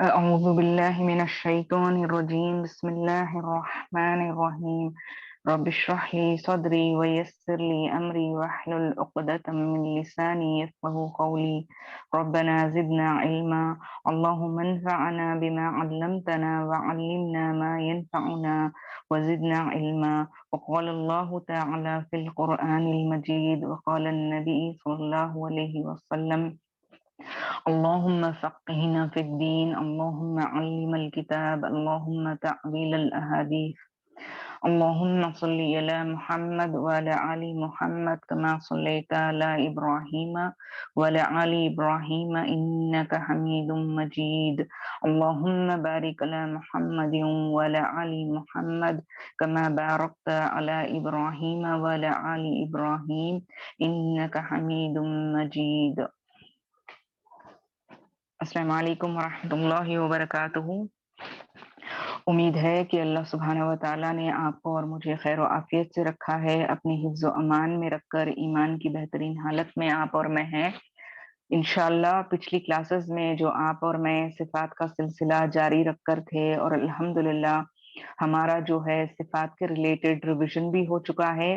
أعوذ بالله من الشيطان الرجيم. بسم الله الرحمن الرحيم. رب اشرح لي صدري ويسر لي أمري واحلل عقدة من لساني يفقهوا قولي. ربنا زدنا علما. اللهم انفعنا بما علمتنا وعلمنا ما ينفعنا وزدنا علما. وقال الله تعالى في القرآن المجيد، وقال النبي صلى الله عليه وسلم: اللهم فقهنا في الدين، اللهم علم الكتاب، اللهم تعويل الأحاديث. اللهم صل على محمد وعلى آل محمد كما صليت على إبراهيم وعلى آل إبراهيم إنك حميد مجيد. اللهم بارك على محمد وعلى آل محمد كما باركت على إبراهيم وعلى آل إبراهيم إنك حميد مجيد. السلام علیکم ورحمۃ اللہ وبرکاتہ۔ امید ہے کہ اللہ سبحانہ و تعالیٰ نے آپ کو اور مجھے خیر و عافیت سے رکھا ہے، اپنے حفظ و امان میں رکھ کر ایمان کی بہترین حالت میں آپ اور میں ہیں۔ انشاءاللہ پچھلی کلاسز میں جو آپ اور میں صفات کا سلسلہ جاری رکھ کر تھے، اور الحمدللہ ہمارا جو ہے صفات کے ریلیٹڈ ریویژن بھی ہو چکا ہے،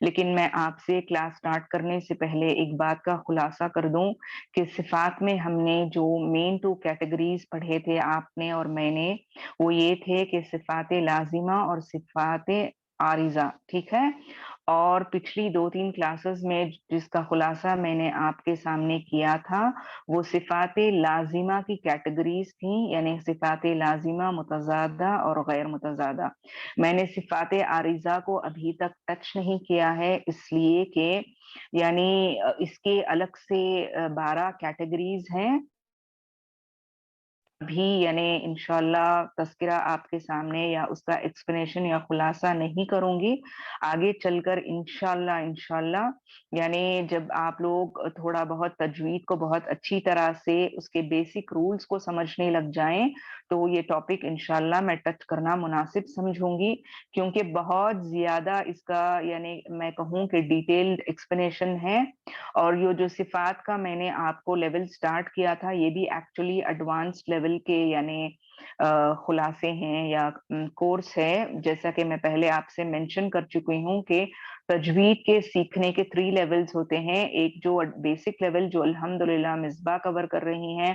لیکن میں آپ سے کلاس سٹارٹ کرنے سے پہلے ایک بات کا خلاصہ کر دوں کہ صفات میں ہم نے جو مین 2 کیٹیگریز پڑھے تھے آپ نے اور میں نے، وہ یہ تھے کہ صفات لازمہ اور صفات عارضہ، ٹھیک ہے؟ اور پچھلی 2-3 کلاسز میں جس کا خلاصہ میں نے آپ کے سامنے کیا تھا، وہ صفات لازمہ کی کیٹیگریز تھیں، یعنی صفات لازمہ، متضادہ اور غیر متضادہ۔ میں نے صفات عارضہ کو ابھی تک ٹچ نہیں کیا ہے، اس لیے کہ یعنی اس کے الگ سے 12 کیٹیگریز ہیں، بھی یعنی انشاءاللہ تذکرہ آپ کے سامنے یا اس کا ایکسپلینیشن یا خلاصہ نہیں کروں گی۔ آگے چل کر انشاءاللہ یعنی جب آپ لوگ تھوڑا بہت تجوید کو بہت اچھی طرح سے اس کے بیسک رولز کو سمجھنے لگ جائیں تو یہ ٹاپک انشاءاللہ میں ٹچ کرنا مناسب سمجھوں گی، کیونکہ بہت زیادہ اس کا یعنی میں کہوں کہ ڈیٹیلڈ ایکسپلینیشن ہے۔ اور یہ جو صفات کا میں نے آپ کو لیول سٹارٹ کیا تھا، یہ بھی ایکچولی ایڈوانس لیول کے یعنی خلاصے ہیں یا کورس ہے، جیسا کہ میں پہلے آپ سے مینشن کر چکی ہوں کہ تجوید کے سیکھنے کے 3 لیولز ہوتے ہیں۔ ایک جو بیسک لیول جو الحمدللہ مصباح کور کر رہی ہیں،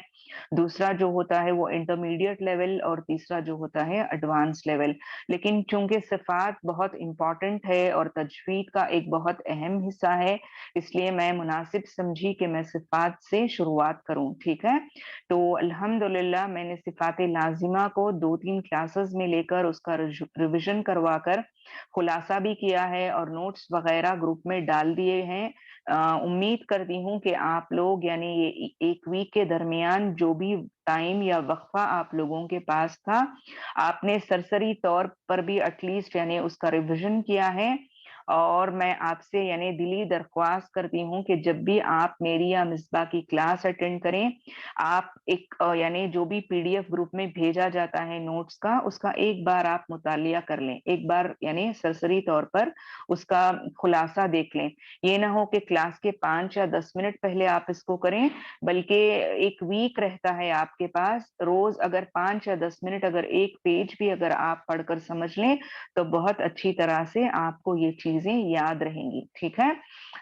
دوسرا جو ہوتا ہے وہ انٹرمیڈیٹ لیول، اور تیسرا جو ہوتا ہے ایڈوانس لیول۔ لیکن چونکہ صفات بہت امپورٹنٹ ہے اور تجوید کا ایک بہت اہم حصہ ہے، اس لیے میں مناسب سمجھی کہ میں صفات سے شروعات کروں، ٹھیک ہے؟ تو الحمدللہ میں نے صفات لازمہ کو 2-3 کلاسز میں لے کر اس کا ریویژن کروا کر خلاصہ بھی کیا ہے اور نوٹس وغیرہ گروپ میں ڈال دیے ہیں۔ امید کرتی ہوں کہ آپ لوگ یعنی یہ ایک ویک کے درمیان جو بھی ٹائم یا وقفہ آپ لوگوں کے پاس تھا، آپ نے سرسری طور پر بھی ایٹ لیسٹ یعنی اس کا ریویژن کیا ہے۔ اور میں آپ سے یعنی دلی درخواست کرتی ہوں کہ جب بھی آپ میری یا مصباح کی کلاس اٹینڈ کریں، آپ ایک یعنی جو بھی PDF گروپ میں بھیجا جاتا ہے نوٹس کا، اس کا ایک بار آپ مطالعہ کر لیں، ایک بار یعنی سرسری طور پر اس کا خلاصہ دیکھ لیں۔ یہ نہ ہو کہ کلاس کے 5 یا 10 منٹ پہلے آپ اس کو کریں، بلکہ ایک ویک رہتا ہے آپ کے پاس، روز اگر 5 یا 10 منٹ اگر ایک پیج بھی اگر آپ پڑھ کر سمجھ لیں تو بہت اچھی طرح سے آپ کو یہ چیزیں یاد رہیں گی، ٹھیک ہے؟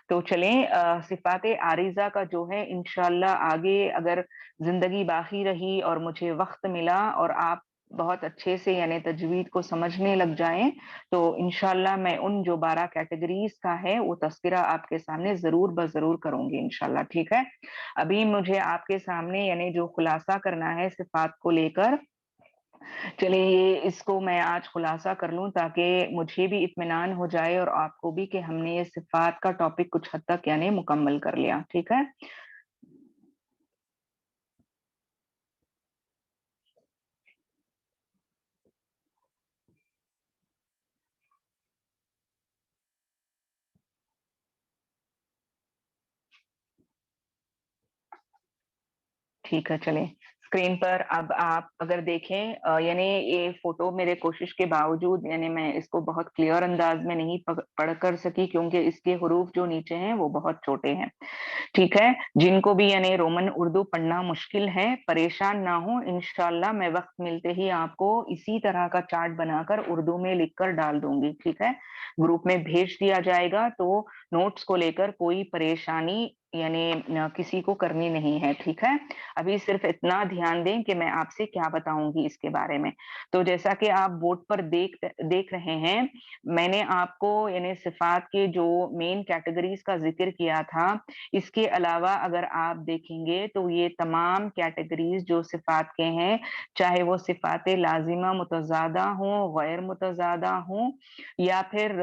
تو چلیں صفات عارضہ کا جو ہے انشاءاللہ آگے اگر زندگی باقی رہی اور مجھے وقت ملا اور آپ بہت اچھے سے یعنی تجوید کو سمجھنے لگ جائیں تو انشاءاللہ میں ان جو 12 کیٹیگریز کا ہے وہ تذکرہ آپ کے سامنے ضرور بضرور کروں گی انشاءاللہ، ٹھیک ہے؟ ابھی مجھے آپ کے سامنے یعنی جو خلاصہ کرنا ہے صفات کو لے کر، چلیے یہ اس کو میں آج خلاصہ کر لوں تاکہ مجھے بھی اطمینان ہو جائے اور آپ کو بھی کہ ہم نے یہ صفات کا ٹاپک کچھ حد تک یعنی مکمل کر لیا، ٹھیک ہے؟ ٹھیک ہے، چلیں स्क्रीन पर अब आप अगर देखें, यानी ये फोटो मेरे कोशिश के बावजूद यानी मैं इसको बहुत क्लियर अंदाज में नहीं पढ़ कर सकी, क्योंकि इसके हरूफ जो नीचे हैं वो बहुत छोटे हैं। ठीक है, जिनको भी यानी रोमन उर्दू पढ़ना मुश्किल है, परेशान ना हो, इंशाल्लाह मैं वक्त मिलते ही आपको इसी तरह का चार्ट बनाकर उर्दू में लिखकर डाल दूंगी। ठीक है, ग्रुप में भेज दिया जाएगा, तो नोट्स को लेकर कोई परेशानी यानी किसी को करनी नहीं है। ठीक है, अभी सिर्फ इतना ध्यान दें कि मैं आपसे क्या बताऊंगी इसके बारे में। तो जैसा कि आप बोर्ड पर देख रहे हैं, मैंने आपको यानी सिफात के जो मेन कैटेगरीज का जिक्र किया था, इसके अलावा अगर आप देखेंगे तो ये तमाम कैटेगरीज जो सिफात के हैं, चाहे वो सिफात लाजिमा मुतज़ादा हो, गैर मुतज़ादा हो, या फिर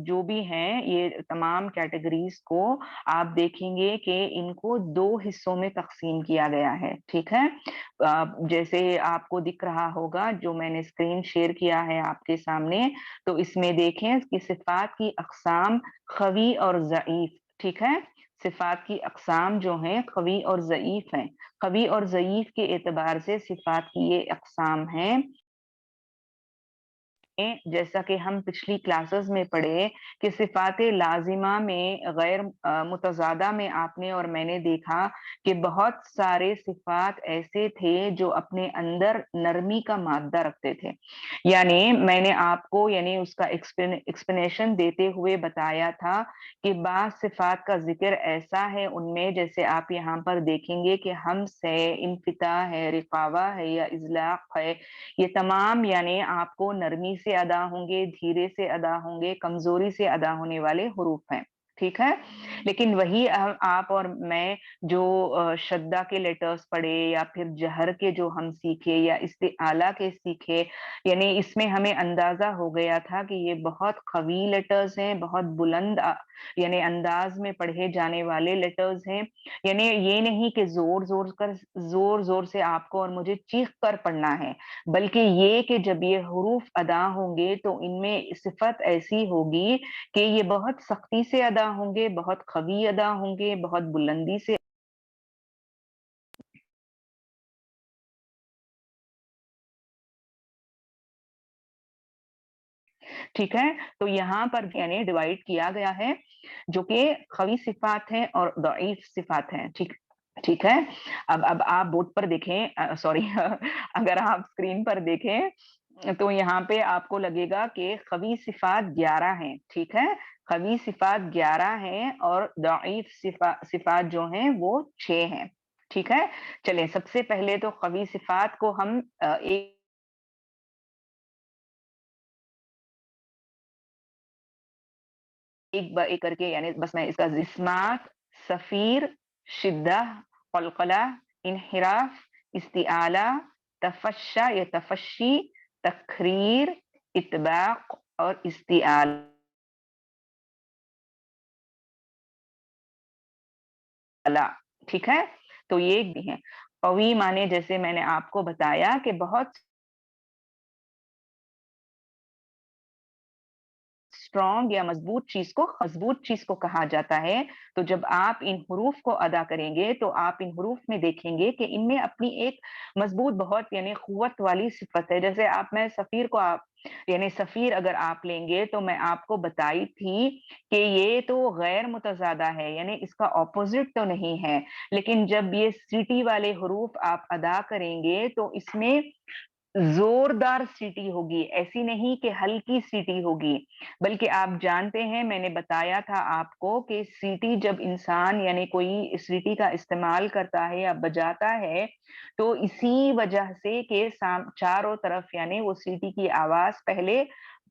जो भी हैं, ये तमाम कैटेगरीज को आप देखेंगे कि इनको दो हिस्सों में तकसीम किया गया है। ठीक है, जैसे आपको दिख रहा होगा, जो मैंने स्क्रीन शेयर किया है आपके सामने, तो इसमें देखें कि सिफात की अक़साम ख़वी और ज़ईफ़। ठीक है, सिफात की अक़साम जो हैं ख़वी और ज़ईफ़ हैं। ख़वी और ज़ईफ़ के एतबार से सिफात की ये अक़साम हैं। जैसा कि हम पिछली क्लासेस में पढ़े कि सिफात लाजिमा में गैर मुतज़ादा में आपने और मैंने देखा कि बहुत सारे सिफात ऐसे थे जो अपने अंदर नरमी का मादा रखते थे। यानी मैंने आपको यानी उसका एक्सप्लेनेशन देते हुए बताया था कि बाज़ सिफात का जिक्र ऐसा है उनमें, जैसे आप यहाँ पर देखेंगे कि हम्स है, इन्फिताह है, रिकावा है या इज़लाक़ है, ये तमाम यानी आपको नरमी से अदा होंगे, धीरे से अदा होंगे, कमजोरी से अदा होने वाले हुरूफ हैं। ठीक है, लेकिन वही आप और मैं जो शद्दा के लेटर्स पढ़े या फिर जहर के जो हम सीखे या इस्तिआला के सीखे, यानी इसमें हमें अंदाजा हो गया था कि ये बहुत कवी लेटर्स हैं, बहुत बुलंद यानी अंदाज में पढ़े जाने वाले लेटर्स हैं। यानी ये नहीं कि जोर जोर से आपको और मुझे चीख कर पढ़ना है, बल्कि ये कि जब ये हुरूफ अदा होंगे तो इनमें सिफत ऐसी होगी कि ये बहुत सख्ती से अदा होंगे, बहुत कवी अदा होंगे, बहुत बुलंदी से। ठीक है, तो यहाँ पर यानी डिवाइड किया गया है, जो कि कवी सिफात हैं और दईफ सिफात हैं। ठीक ठीक है, अब आप बोर्ड पर देखें, सॉरी अगर आप स्क्रीन पर देखें तो यहाँ पे आपको लगेगा कि कवी सिफात 11 हैं। ठीक है, कवी सिफात 11 हैं और दईफ सिफात जो हैं वो 6 हैं। ठीक है, चलें सबसे पहले तो कवी सिफात को हम एक एक करके यानी बस मैं इसका जिस्मात, सफीर, शिद्दा, कलकला, इनहिराफ, इस्तिआला, तफश्शा या तफशी, तखरीर, इतबाक और इस्तिआला। ठीक है, तो ये भी है। कवी माने जैसे मैंने आपको बताया कि बहुत स्ट्रॉन्ग या मजबूत चीज को कहा जाता है। तो जब आप इन हुरूफ को अदा करेंगे तो आप इन हुरूफ में देखेंगे कि इनमें अपनी एक मजबूत बहुत यानी कुव्वत वाली सिफत है। जैसे आप मैं सफीर को आप यानी सफीर अगर आप लेंगे तो मैं आपको बताई थी कि ये तो गैर मुतज़ादा है, यानी इसका ऑपोजिट तो नहीं है, लेकिन जब ये सीटी वाले हुरूफ आप अदा करेंगे तो इसमें जोरदार सीटी होगी, ऐसी नहीं कि हल्की सीटी होगी। बल्कि आप जानते हैं मैंने बताया था आपको कि सीटी जब इंसान यानी कोई सीटी का इस्तेमाल करता है या बजाता है, तो इसी वजह से कि चारों तरफ यानी वो सीटी की आवाज पहले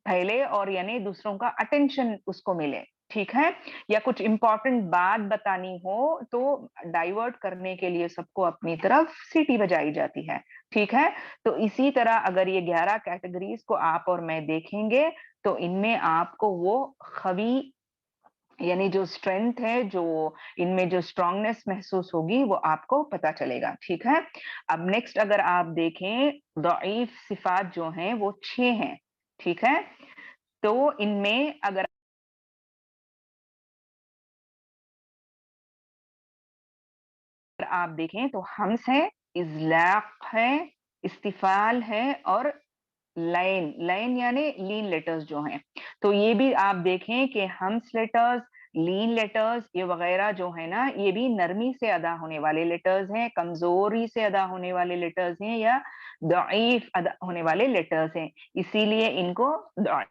फैले और यानी दूसरों का अटेंशन उसको मिले। ठीक है, या कुछ इंपॉर्टेंट बात बतानी हो तो डाइवर्ट करने के लिए सबको अपनी तरफ सीटी बजाई जाती है। ठीक है, तो इसी तरह अगर ये 11 कैटेगरीज को आप और मैं देखेंगे तो इनमें आपको वो खवी यानी जो स्ट्रेंथ है, जो इनमें जो स्ट्रांगनेस महसूस होगी वो आपको पता चलेगा। ठीक है, अब नेक्स्ट अगर आप देखें, दईफ सिफात जो हैं वो 6 हैं। ठीक है, तो इनमें अगर आप देखें तो हम्स है, इज़लाक़ है, इस्तिफ़ाल है और लाइन, लाइन यानी लीन लेटर्स जो हैं। तो ये भी आप देखें कि हम्स लेटर्स, लीन लेटर्स ये वगैरह जो है ना, ये भी नरमी से अदा होने वाले लेटर्स हैं, कमज़ोरी से अदा होने वाले लेटर्स हैं या दईफ़ अदा होने वाले लेटर्स हैं। इसीलिए इनको द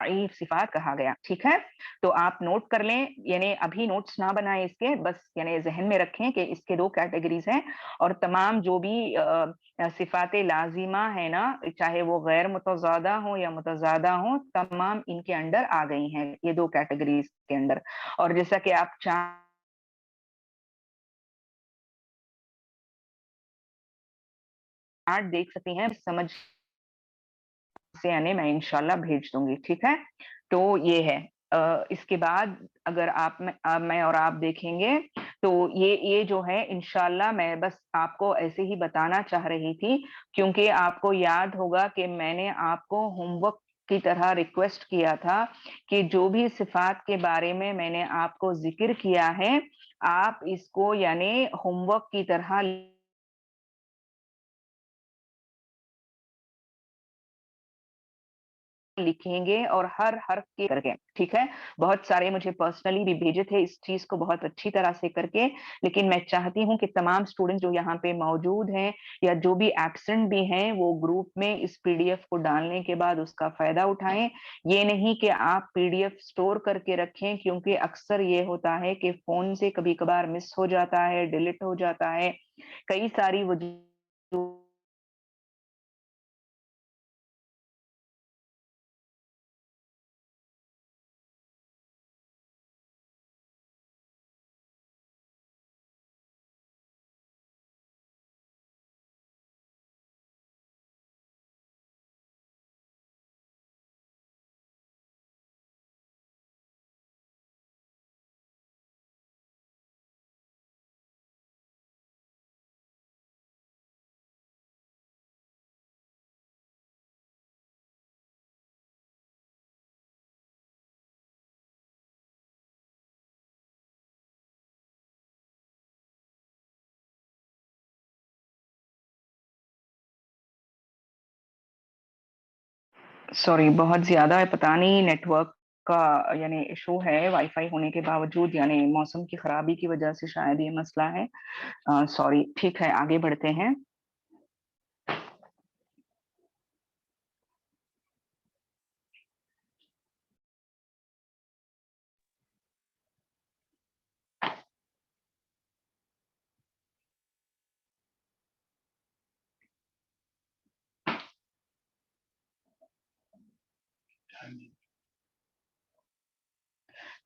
ज़ईफ़ सिफ़ात कहा गया, ठीक है? तो आप नोट कर लें, यानी अभी नोट्स ना बनाएँ इसके, बस यानी ज़हन में रखें कि इसके 2 कैटेगरीज़ हैं और तमाम जो भी सिफ़ात लाज़िमा है ना, चाहे वो गैर मुतज़ादा हों या मुतज़ादा हों, तमाम इनके अंडर आ गई हैं, ये 2 कैटेगरीज़ के अंडर। और जैसा कि आप चार्ट देख सकती हैं, समझ से यानी मैं इंशाल्लाह भेज दूँगी, ठीक है? तो ये है। इसके बाद अगर मैं और आप देखेंगे, तो ये जो है इंशाल्लाह मैं बस आपको ऐसे ही बताना चाह रही थी, क्योंकि आपको याद होगा कि मैंने आपको होमवर्क की तरह रिक्वेस्ट किया था कि जो भी सिफ़ात के बारे में मैंने आपको ज़िक्र किया है, आप इसको यानी होमवर्क की तरह लिखेंगे और हर हर्फ के करके, ठीक है? बहुत सारे मुझे पर्सनली भी भेजे थे इस चीज़ को बहुत अच्छी तरह से करके, लेकिन मैं चाहती हूँ कि तमाम स्टूडेंट जो यहाँ पे मौजूद हैं या जो भी एब्सेंट भी हैं, वो ग्रुप में इस पीडीएफ को डालने के बाद उसका फ़ायदा उठाएँ। ये नहीं कि आप पीडीएफ स्टोर करके रखें, क्योंकि अक्सर ये होता है कि फ़ोन से कभी-कभार मिस हो जाता है, डिलीट हो जाता है। कई सारी वजूह सॉरी बहुत ज़्यादा पता नहीं नेटवर्क का यानी इशू है, वाईफ़ाई होने के बावजूद यानी मौसम की खराबी की वजह से शायद ये मसला है। सॉरी, ठीक है, आगे बढ़ते हैं।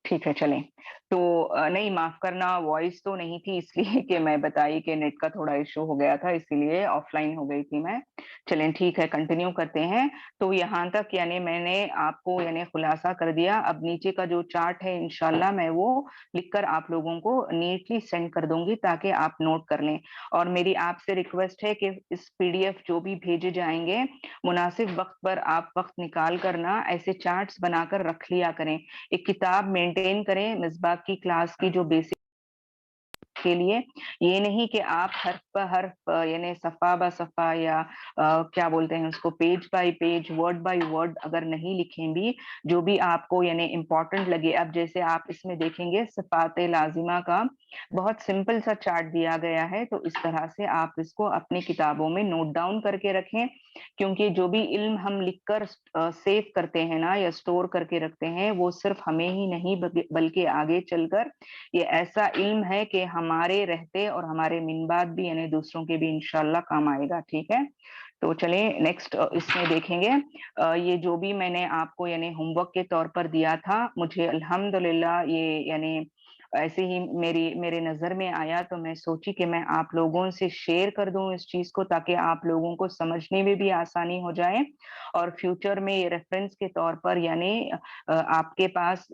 ठीक है, चलें। तो नहीं माफ़ करना वॉइस तो नहीं थी इसलिए कि मैं बताई कि नेट का थोड़ा इश्यू हो गया था इसीलिए ऑफ़लाइन हो गई थी मैं। चलें ठीक है कंटिन्यू करते हैं। तो यहाँ तक यानी मैंने आपको यानी खुलासा कर दिया। अब नीचे का जो चार्ट है इंशाल्लाह मैं वो लिख कर आप लोगों को नीटली सेंड कर दूँगी ताकि आप नोट कर लें। और मेरी आपसे रिक्वेस्ट है कि इस पीडीएफ जो भी भेजे जाएँगे, मुनासिब वक़्त पर आप वक़्त निकाल कर ना ऐसे चार्ट्स बनाकर रख लिया करें। एक किताब मेंटेन करें मिसबाह की क्लास की जो बेसिक के लिए ये नहीं कि आप हर्फ ब हर्फ यानी सफ़ा ब सफ़ा या क्या बोलते हैं उसको page bye page, word by word अगर नहीं लिखें भी, जो भी आपको यानी इम्पोर्टेंट लगे। अब जैसे आप इसमें देखेंगे सिफ़ात लाज़िमा का बहुत सिंपल सा चार्ट दिया गया है, तो इस तरह से आप इसको अपनी किताबों में नोट डाउन करके रखें, क्योंकि जो भी इल्म हम लिख कर सेव करते हैं ना या स्टोर करके रखते हैं, वो सिर्फ़ हमें ही नहीं बल्कि आगे चलकर ये ऐसा इल्म है कि हमारे रहते और हमारे मिन बाद भी यानी दूसरों के भी इंशाल्लाह काम आएगा, ठीक है? तो चलिए नेक्स्ट इसमें देखेंगे ये जो भी मैंने आपको यानी होमवर्क के तौर पर दिया था, मुझे अल्हम्दुलिल्लाह ये यानी ऐसे ही मेरे नज़र में आया तो मैं सोची कि मैं आप लोगों से शेयर कर दूँ इस चीज़ को ताकि आप लोगों को समझने में भी आसानी हो जाए और फ्यूचर में ये रेफ़रेंस के तौर पर यानी आपके पास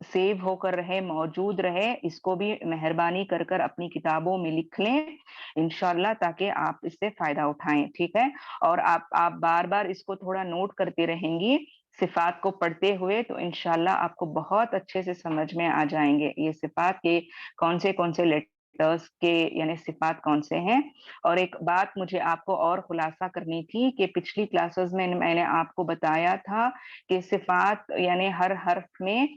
सेव होकर रहे, मौजूद रहे, इसको भी मेहरबानी कर कर अपनी किताबों में लिख लें, इंशाल्लाह ताकि आप इससे फ़ायदा उठाएँ, ठीक है? और आप बार-बार इसको थोड़ा नोट करती रहेंगी, सिफात को पढ़ते हुए तो इंशाल्लाह आपको बहुत अच्छे से समझ में आ जाएंगे ये सिफात के कौन से लेटर्स के यानी सिफात कौन से हैं। और एक बात मुझे आपको और खुलासा करनी थी कि पिछली क्लासेस में मैंने आपको बताया था कि सिफात यानी हर हर्फ में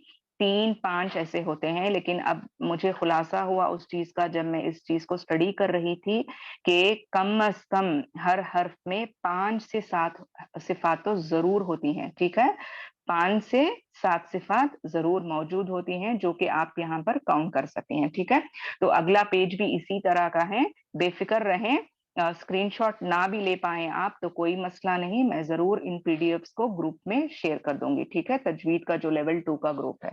3-5 ऐसे होते हैं, लेकिन अब मुझे खुलासा हुआ उस चीज का जब मैं इस चीज को स्टडी कर रही थी कि कम अज कम हर हर्फ में 5 से 7 सिफात तो जरूर होती हैं। ठीक है, 5 से 7 सिफात जरूर मौजूद होती हैं जो कि आप यहाँ पर काउंट कर सकते हैं। ठीक है, तो अगला पेज भी इसी तरह का है, बेफिक्र रहें। स्क्रीनशॉट ना भी ले पाए आप तो कोई मसला नहीं, मैं जरूर इन पीडीएफ्स को ग्रुप में शेयर कर दूंगी। ठीक है, तजवीद का जो लेवल 2 का ग्रुप है।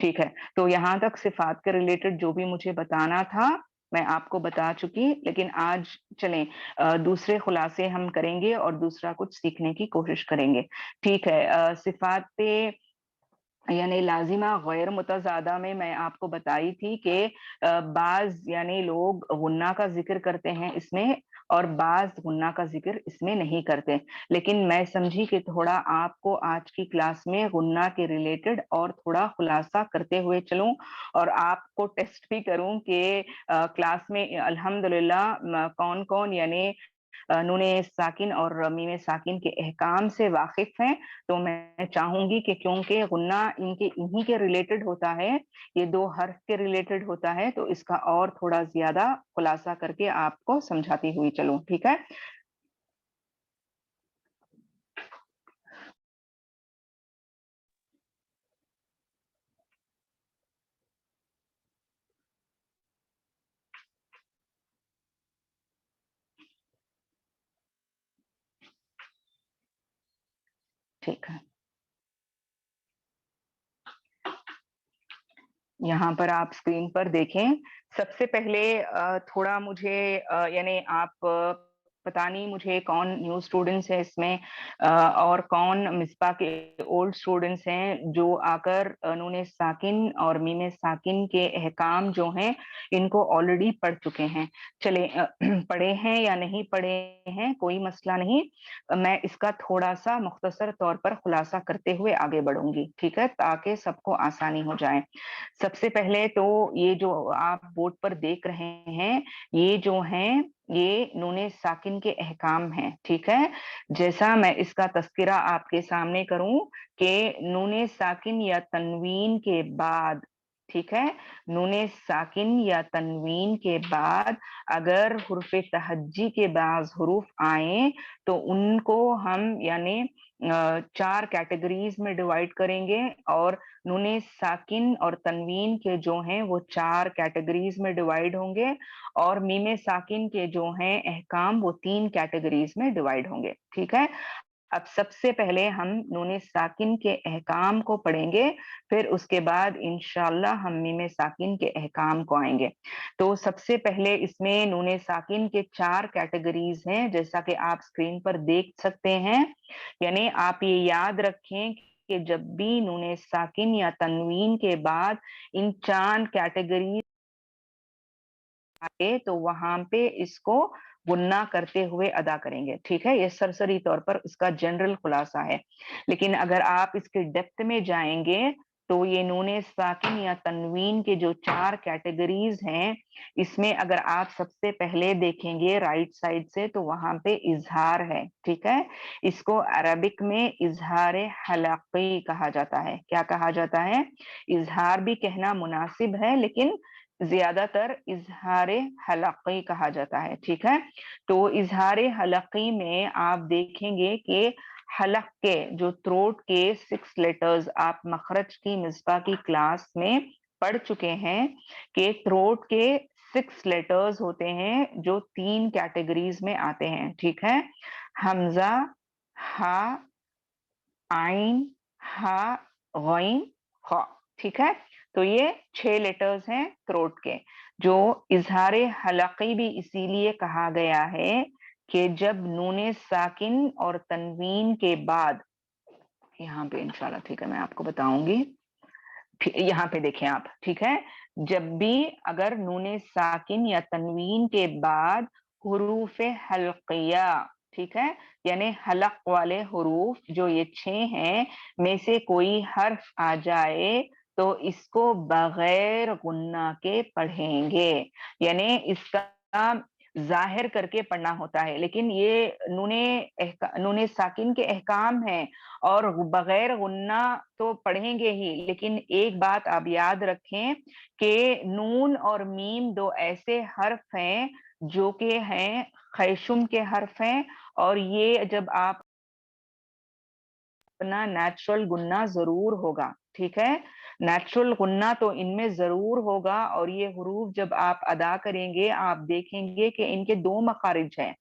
ठीक है, तो यहाँ तक सिफात के रिलेटेड जो भी मुझे बताना था मैं आपको बता चुकी, लेकिन आज चलें दूसरे खुलासे हम करेंगे और दूसरा कुछ सीखने की कोशिश करेंगे। ठीक है, सिफात यानी लाजिमा गैर मुतज़ादा में मैं आपको बताई थी कि बाज यानी लोग गुन्ना का जिक्र करते हैं इसमें और बाज गुन्ना का जिक्र इसमें नहीं करते, लेकिन मैं समझी कि थोड़ा आपको आज की क्लास में गुन्ना के रिलेटेड और थोड़ा खुलासा करते हुए चलूं और आपको टेस्ट भी करूं कि क्लास में अल्हम्दुलिल्लाह कौन कौन यानी नूने साकिन और मीम साकिन के अहकाम से वाकिफ हैं। तो मैं चाहूंगी कि क्योंकि गुन्ना इनके इन्हीं के रिलेटेड होता है, ये दो हर्फ के रिलेटेड होता है, तो इसका और थोड़ा ज्यादा खुलासा करके आपको समझाती हुई चलूं। ठीक है, ठीक है। यहाँ पर आप स्क्रीन पर देखें, सबसे पहले थोड़ा मुझे यानी आप पता नहीं मुझे कौन न्यू स्टूडेंट्स है इसमें और कौन मिसबा के ओल्ड स्टूडेंट्स हैं जो आकर नूने साकिन और मीम साकिन के अहकाम जो हैं इनको ऑलरेडी पढ़ चुके हैं। चले पढ़े हैं या नहीं पढ़े हैं कोई मसला नहीं, मैं इसका थोड़ा सा मुख्तसर तौर पर खुलासा करते हुए आगे बढ़ूंगी। ठीक है, ताकि सबको आसानी हो जाए। सबसे पहले तो ये जो आप बोर्ड पर देख रहे हैं ये जो हैं ये नूने साकिन के अहकाम हैं। ठीक है, जैसा मैं इसका तस्करा आपके सामने करूं कि नूने साकिन या तनवीन के बाद, ठीक है, नूने साकिन या तनवीन के बाद अगर हुर्फ तहज्जी के बाज हुरूफ आए तो उनको हम यानी 4 कैटेगरीज में डिवाइड करेंगे और नूने साकिन और तनवीन के जो हैं वो 4 कैटेगरीज में डिवाइड होंगे और मीमे साकिन के जो हैं अहकाम वो 3 कैटेगरीज में डिवाइड होंगे। ठीक है, अब सबसे पहले हम नूने साकिन के अहकाम को पढ़ेंगे, फिर उसके बाद इंशाल्लाह हम मीमे साकिन के अहकाम को आएंगे। तो सबसे पहले इसमें नूने साकिन के 4 कैटेगरीज हैं जैसा कि आप स्क्रीन पर देख सकते हैं। यानी आप ये याद रखें कि जब भी नूने साकिन या तनवीन के बाद इन 4 कैटेगरी आए तो वहां पे इसको गुन्ना करते हुए अदा करेंगे। ठीक है, ये सरसरी तौर पर इसका जनरल खुलासा है, लेकिन अगर आप इसके डेप्थ में जाएंगे तो ये नूने साकिन या तनवीन के जो 4 कैटेगरीज हैं इसमें अगर आप सबसे पहले देखेंगे राइट साइड से तो वहां पे इजहार है। ठीक है, इसको अरबिक में इजहार हलकी कहा जाता है। क्या कहा जाता है? इजहार भी कहना मुनासिब है लेकिन ज्यादातर इजहार हलकी कहा जाता है। ठीक है, तो इजहार हलकी में आप देखेंगे कि हलक के जो थ्रोट के 6 लेटर्स आप मखरज की मिसबा की क्लास में पढ़ चुके हैं कि थ्रोट के 6 लेटर्स होते हैं जो 3 कैटेगरीज में आते हैं। ठीक है, हमजा, हा, आइन, हा, गइन, खा। ठीक है, तो ये 6 लेटर्स हैं थ्रोट के, जो इजहार हलकी भी इसीलिए कहा गया है कि जब नूने साकिन और तनवीन के बाद, यहाँ पे इंशाल्लाह ठीक है मैं आपको बताऊंगी, यहाँ पे देखें आप। ठीक है, जब भी अगर नूने साकिन या तनवीन के बाद हुरूफ हल्किया ठीक है, यानी हलक वाले हरूफ जो ये 6 हैं में से कोई हर्फ आ जाए तो इसको बगैर गुन्ना के पढ़ेंगे, यानी इसका जाहिर करके पढ़ना होता है, लेकिन ये नूने साकिन के अहकाम हैं और बगैर गुन्ना तो पढ़ेंगे ही, लेकिन एक बात आप याद रखें कि नून और मीम दो ऐसे हर्फ हैं जो कि हैं खैशुम के हर्फ हैं, और ये जब आप अपना नेचुरल गुन्ना जरूर होगा, ठीक है, नेचुरल गुन्ना तो इनमें जरूर होगा। और ये हुरूफ जब आप अदा करेंगे आप देखेंगे कि इनके दो मखारिज हैं,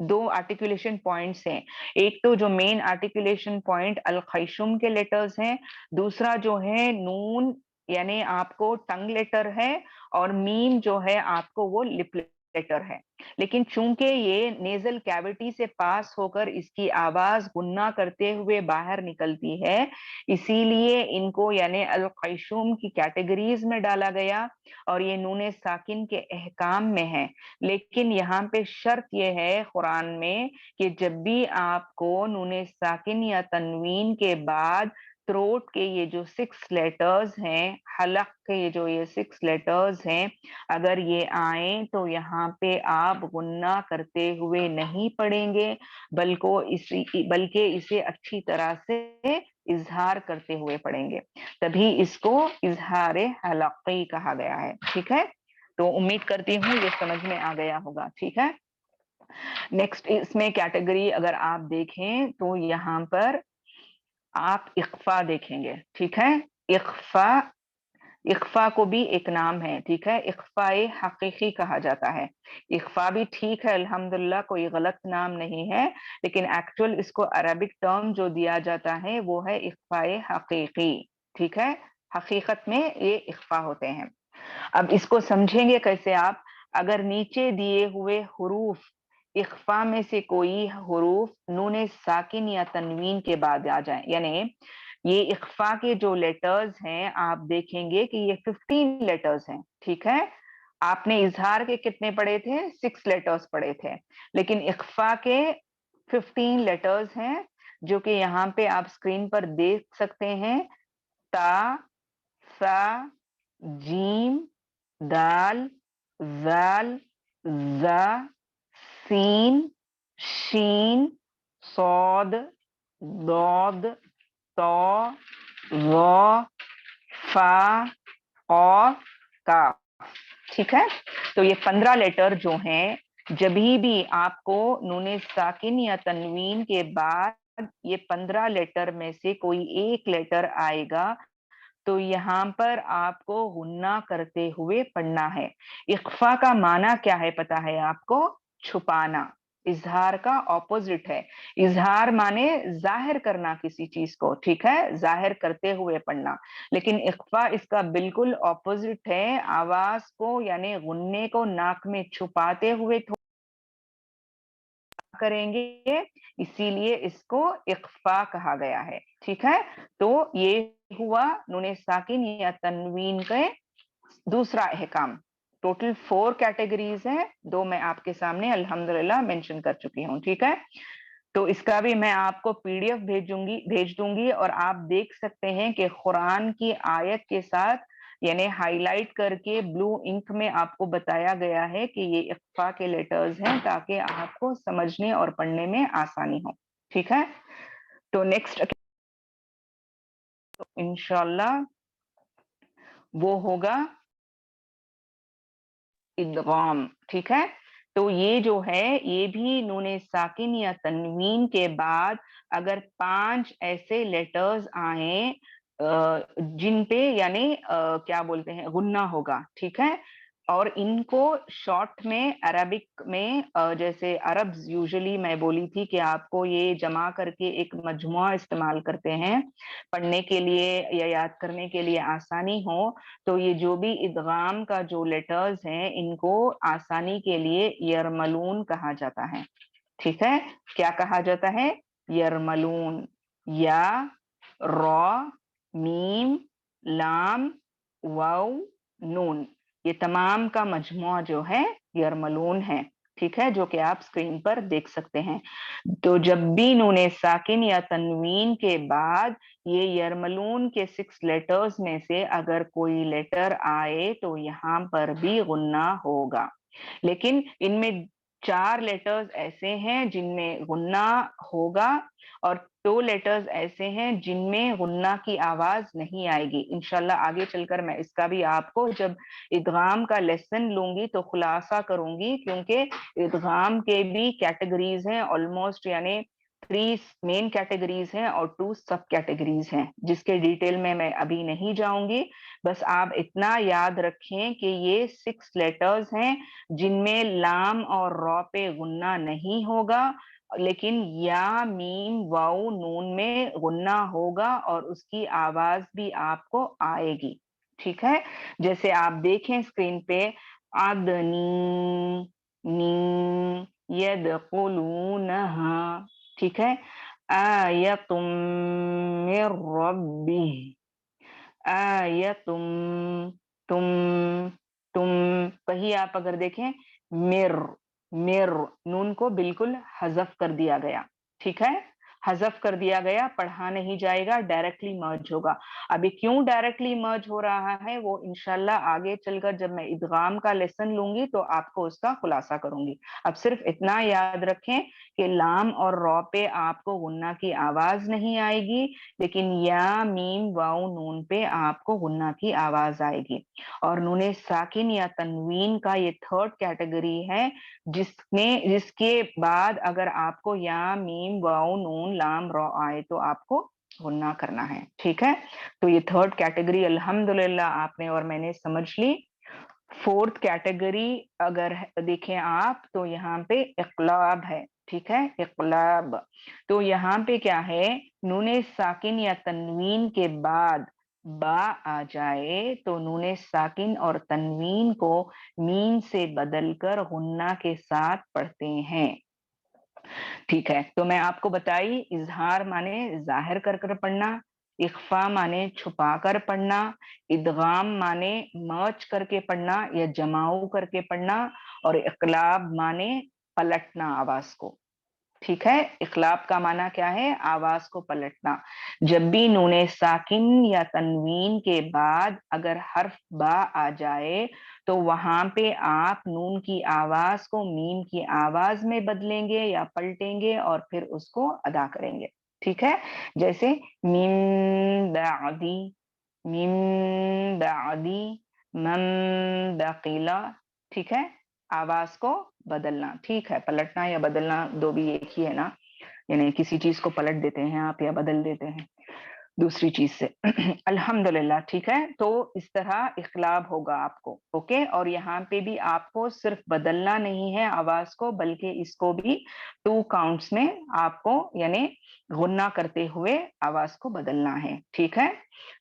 दो आर्टिकुलेशन पॉइंट्स हैं। एक तो जो मेन आर्टिकुलेशन पॉइंट अल खैशुम के लेटर्स हैं, दूसरा जो है नून यानी आपको टंग लेटर है, और मीम जो है आपको वो लिप लेटर है। लेकिन चूंकि ये नेजल कैविटी से पास होकर इसकी आवाज गुन्ना करते हुए बाहर निकलती है, इसीलिए इनको यानी अल खैशुम की कैटेगरीज में डाला गया और ये नूने साकिन के अहकाम में है। लेकिन यहाँ पे शर्त यह है कुरान में कि जब भी आपको नूने साकिन या तनवीन के बाद थ्रोट के ये जो 6 लेटर्स हैं, हलक के ये 6 लेटर्स हैं, अगर ये आए तो यहाँ पे आप गुन्ना करते हुए नहीं पढ़ेंगे, बल्कि इसे अच्छी तरह से इजहार करते हुए पढ़ेंगे, तभी इसको इजहार हलकी कहा गया है। ठीक है, तो उम्मीद करती हूँ ये समझ में आ गया होगा। ठीक है, नेक्स्ट इसमें कैटेगरी अगर आप देखें तो यहाँ पर आप इख्फा देखेंगे। ठीक है, इख्फा, इख्फा को भी एक नाम है, ठीक है, इख्फाए हकीकी कहा जाता है। इख्फा भी ठीक है, अल्हम्दुलिल्लाह, कोई गलत नाम नहीं है, लेकिन एक्चुअल इसको अरबिक टर्म जो दिया जाता है वो है इख्फाए हकीकी। ठीक है, हकीकत में ये इख्फा होते हैं। अब इसको समझेंगे कैसे आप, अगर नीचे दिए हुए हुरूफ इख्फा में से कोई हुरूफ नूने साकिन या तनवीन के बाद आ जाए, यानी ये इख्फा के जो लेटर्स हैं आप देखेंगे कि ये 15 लेटर्स हैं। ठीक है, आपने इजहार के कितने पढ़े थे, 6 लेटर्स पढ़े थे, लेकिन इख्फा के 15 लेटर्स हैं, जो कि यहाँ पे आप स्क्रीन पर देख सकते हैं। ता, सा, जीम, दाल, जाल, जा, सीन, शीन, सौद, दौद, तो, वो, फा, औ, काफ। ठीक है, तो ये 15 लेटर जो हैं, जब भी आपको नूने साकिन या तनवीन के बाद ये 15 लेटर में से कोई एक लेटर आएगा तो यहाँ पर आपको गुन्ना करते हुए पढ़ना है। इख्फा का माना क्या है पता है आपको, छुपाना। इजहार का ऑपोजिट है, इजहार माने जाहिर करना किसी चीज को, ठीक है, जाहिर करते हुए पढ़ना, लेकिन इख्फा इसका बिल्कुल ऑपोजिट है, आवाज को यानी गुन्ने को नाक में छुपाते हुए करेंगे, इसीलिए इसको इख्फा कहा गया है। ठीक है, तो ये हुआ नूने साकिन या तनवीन के दूसरा अहकाम। टोटल 4 कैटेगरीज हैं, 2 मैं आपके सामने अल्हम्दुलिल्लाह मेंशन कर चुकी हूँ। ठीक है, तो इसका भी मैं आपको पीडीएफ भेज दूंगी और आप देख सकते हैं कि कुरान की आयत के साथ यानी हाईलाइट करके ब्लू इंक में आपको बताया गया है कि ये इख्फा के लेटर्स हैं, ताकि आपको समझने और पढ़ने में आसानी हो। ठीक है, तो नेक्स्ट इंशाल्लाह वो होगा इदगाम। ठीक है, तो ये जो है ये भी नूने साकिन या तनवीन के बाद अगर 5 ऐसे लेटर्स आए जिन पे यानी क्या बोलते हैं गुन्ना होगा, ठीक है, और इनको शॉर्ट में अरबिक में जैसे अरब्स यूजुअली मैं बोली थी कि आपको ये जमा करके एक मजमुआ इस्तेमाल करते हैं पढ़ने के लिए या याद करने के लिए आसानी हो, तो ये जो भी इदगाम का जो लेटर्स हैं इनको आसानी के लिए यरमलून कहा जाता है। ठीक है, क्या कहा जाता है, यरमलून, या, रॉ, मीम, लाम, वाव, नून, ये तमाम का मजमुआ जो है यरमलून है। ठीक है, जो कि आप स्क्रीन पर देख सकते हैं। तो जब भी नूने साकिन या तनवीन के बाद ये यरमलून के 6 लेटर्स में से अगर कोई लेटर आए तो यहाँ पर भी गुन्ना होगा। लेकिन इनमें 4 लेटर्स ऐसे हैं जिनमें गुन्ना होगा और 2 लेटर्स ऐसे हैं जिनमें गुन्ना की आवाज नहीं आएगी। इंशाल्लाह आगे चलकर मैं इसका भी आपको जब इदगाम का लेसन लूंगी तो खुलासा करूंगी, क्योंकि इदगाम के भी कैटेगरीज हैं ऑलमोस्ट, यानी 3 मेन कैटेगरीज हैं और 2 सब कैटेगरीज हैं, जिसके डिटेल में मैं अभी नहीं जाऊंगी। बस आप इतना याद रखें कि ये 6 लेटर्स हैं जिनमें लाम और रॉ पे गुन्ना नहीं होगा, लेकिन या मीम वाउ नून में गुन्ना होगा और उसकी आवाज भी आपको आएगी। ठीक है, जैसे आप देखें स्क्रीन पे, आदनी नी यदखुलूनहा, ठीक है, आयतुम मिर रब्बी, आयतुम, तुम तुम वही आप अगर देखें मिर, मिर नून को बिल्कुल हजफ कर दिया गया। ठीक है, हजफ कर दिया गया, पढ़ा नहीं जाएगा, डायरेक्टली मर्ज होगा। अभी क्यों डायरेक्टली मर्ज हो रहा है वो इंशाल्लाह आगे चलकर जब मैं इदगाम का लेसन लूंगी तो आपको उसका खुलासा करूंगी। अब सिर्फ इतना याद रखें कि लाम और रॉ पे आपको गुन्ना की आवाज नहीं आएगी, लेकिन या मीम वाउ नून पे आपको गुन्ना की आवाज आएगी। और नूने साकिन या तनवीन का ये थर्ड कैटेगरी है, जिसके बाद अगर आपको या मीम वाउ नून लाम रॉ आए तो आपको गुन्ना करना है। ठीक है, तो ये थर्ड कैटेगरी अल्हम्दुलिल्लाह आपने और मैंने समझ ली। फोर्थ कैटेगरी अगर देखें आप तो यहाँ पे इक़लाब है। ठीक है, इक़लाब, तो यहाँ पे क्या है, नूने साकिन या तनवीन के बाद बा आ जाए तो नूने साकिन और तनवीन को मीम से बदलकर गुन्ना के साथ पढ़ते हैं। ठीक है, तो मैं आपको बताई, इजहार माने जाहिर कर कर पढ़ना, इख्फा माने छुपा कर पढ़ना, इदगाम माने मर्ज करके पढ़ना या जमाऊ करके पढ़ना, और इक़लाब माने पलटना आवाज को। ठीक है, इखलाब का माना क्या है, आवाज को पलटना। जब भी नूने साकिन या तनवीन के बाद अगर हर्फ बा आ जाए तो वहां पे आप नून की आवाज को मीम की आवाज में बदलेंगे या पलटेंगे और फिर उसको अदा करेंगे। ठीक है, जैसे मीम बादी, मीम बादी मम बकीला। ठीक है, आवाज को बदलना। ठीक है, पलटना या बदलना दो भी एक ही है ना, यानी किसी चीज को पलट देते हैं आप या बदल देते हैं दूसरी चीज से। अल्हम्दुलिल्लाह। ठीक है, तो इस तरह इख्लाब होगा आपको। ओके, और यहाँ पे भी आपको सिर्फ बदलना नहीं है आवाज को, बल्कि इसको भी 2 काउंट्स में आपको यानी गुन्ना करते हुए आवाज को बदलना है। ठीक है,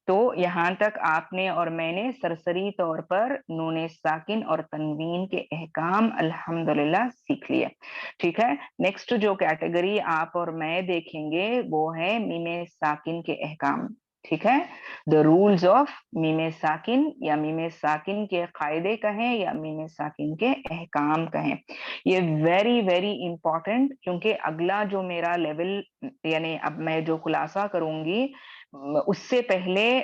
तो यहाँ तक आपने और मैंने सरसरी तौर पर नूने साकिन और तनवीन के अहकाम अल्हम्दुलिल्लाह सीख लिए। ठीक है, नेक्स्ट जो कैटेगरी आप और मैं देखेंगे वो है मीमे साकिन के अहकाम। ठीक है, द रूल्स ऑफ मीमे साकिन, या मीमे साकिन के कायदे कहें या मीमे साकिन के अहकाम कहें। ये वेरी वेरी इंपॉर्टेंट, क्योंकि अगला जो मेरा लेवल यानी अब मैं जो खुलासा करूंगी उससे पहले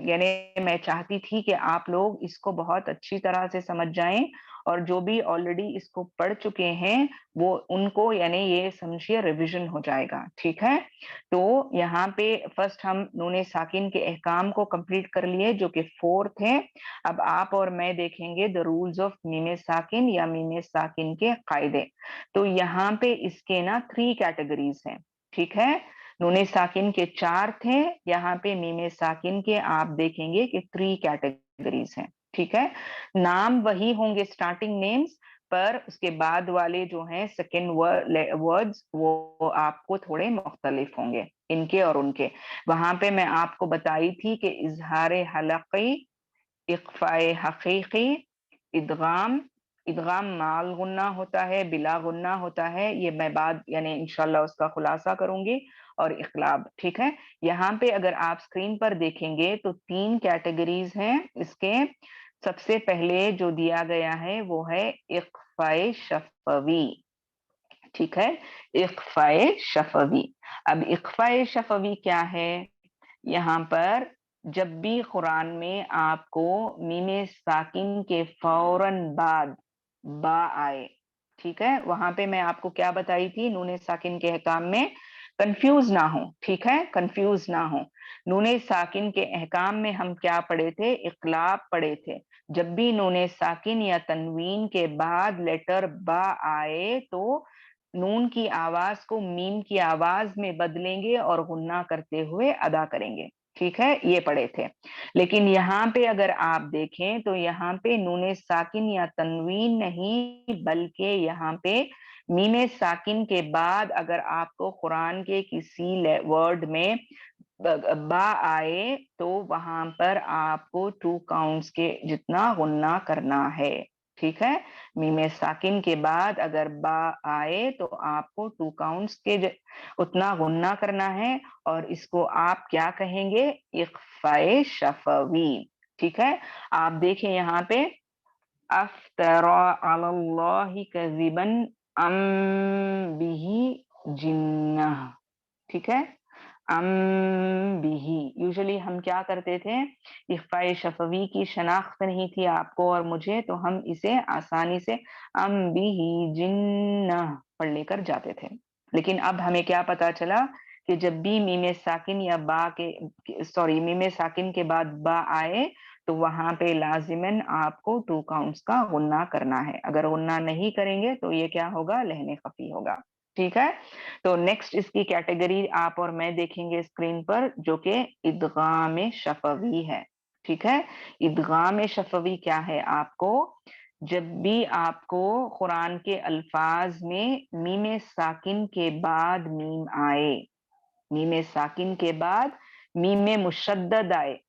यानी मैं चाहती थी कि आप लोग इसको बहुत अच्छी तरह से समझ जाएं, और जो भी ऑलरेडी इसको पढ़ चुके हैं वो उनको यानी ये समझिए रिवीजन हो जाएगा। ठीक है, तो यहाँ पे फर्स्ट हम नूने साकिन के अहकाम को कंप्लीट कर लिए जो कि फोर्थ है। अब आप और मैं देखेंगे द रूल्स ऑफ मीमे साकिन या मीमे साकिन के कायदे। तो यहाँ पे इसके ना 3 कैटेगरीज हैं। ठीक है, नूने साकिन के 4 थे, यहाँ पे मीमे साकिन के आप देखेंगे कि 3 कैटेगरीज हैं। ठीक है, नाम वही होंगे स्टार्टिंग नेम्स, पर उसके बाद वाले जो हैं सेकेंड वर्ड्स वो आपको थोड़े मुख्तलिफ होंगे इनके और उनके। वहां पे मैं आपको बताई थी कि इजहार हलक़ी, इख्फाए हकीकी, इदगाम, इदगाम माल गुन्ना होता है, बिला गुन्ना होता है, ये मैं बाद यानी इंशाल्लाह उसका खुलासा करूंगी, और इखलाब। ठीक है, यहाँ पे अगर आप स्क्रीन पर देखेंगे तो 3 कैटेगरीज हैं इसके। सबसे पहले जो दिया गया है वो है इख्फा इख्फाए शफवी, ठीक है, इख्फाए शफवी। अब इख्फाए शफवी क्या है? यहाँ पर जब भी कुरान में आपको मीम साकिन के फौरन बाद बा आए, ठीक है, वहां पे मैं आपको क्या बताई थी, नूने साकिन के अहकाम में कंफ्यूज ना हो, ठीक है, कंफ्यूज ना हो। नूने साकिन के अहकाम में हम क्या पढ़े थे? इकलाब पढ़े थे। जब भी नूने साकिन या तनवीन के बाद लेटर बा आए तो नून की आवाज को मीम की आवाज में बदलेंगे और गुन्ना करते हुए अदा करेंगे, ठीक है, ये पढ़े थे। लेकिन यहाँ पे अगर आप देखें तो यहाँ पे नूने साकिन या तनवीन नहीं, बल्कि यहाँ पे मीम साकिन के बाद अगर आपको कुरान के किसी वर्ड में बा आए तो वहां पर आपको 2 काउंट्स के जितना गुन्ना करना है, ठीक है। मीम साकिन के बाद अगर बा आए तो आपको 2 काउंट्स के उतना गुन्ना करना है, और इसको आप क्या कहेंगे? इख्फाए शफवी, ठीक है। आप देखें यहाँ पे, अफ्तरा अलल्लाहि कज़िबन अम बिही जिन्नह, ठीक है, अम बिही। यूजुअली हम क्या करते थे, इख्फाए शफवी की शनाख्त नहीं थी आपको और मुझे, तो हम इसे आसानी से अम बिही जिन्नह पढ़ लेकर जाते थे। लेकिन अब हमें क्या पता चला कि जब भी मीम साकिन या बा के सॉरी मीम साकिन के बाद बा आए तो वहां पे लाजिमन आपको 2 काउंट्स का गुन्ना करना है। अगर गुन्ना नहीं करेंगे तो ये क्या होगा? लहने खफी होगा, ठीक है। तो नेक्स्ट इसकी कैटेगरी आप और मैं देखेंगे स्क्रीन पर, जो कि इदगाम शफवी है, ठीक है। इदगाम शफवी क्या है? आपको जब भी आपको कुरान के अल्फाज में मीम साकिन के बाद मीम आए, मीम साकिन के बाद मीम मुशद्दद आए,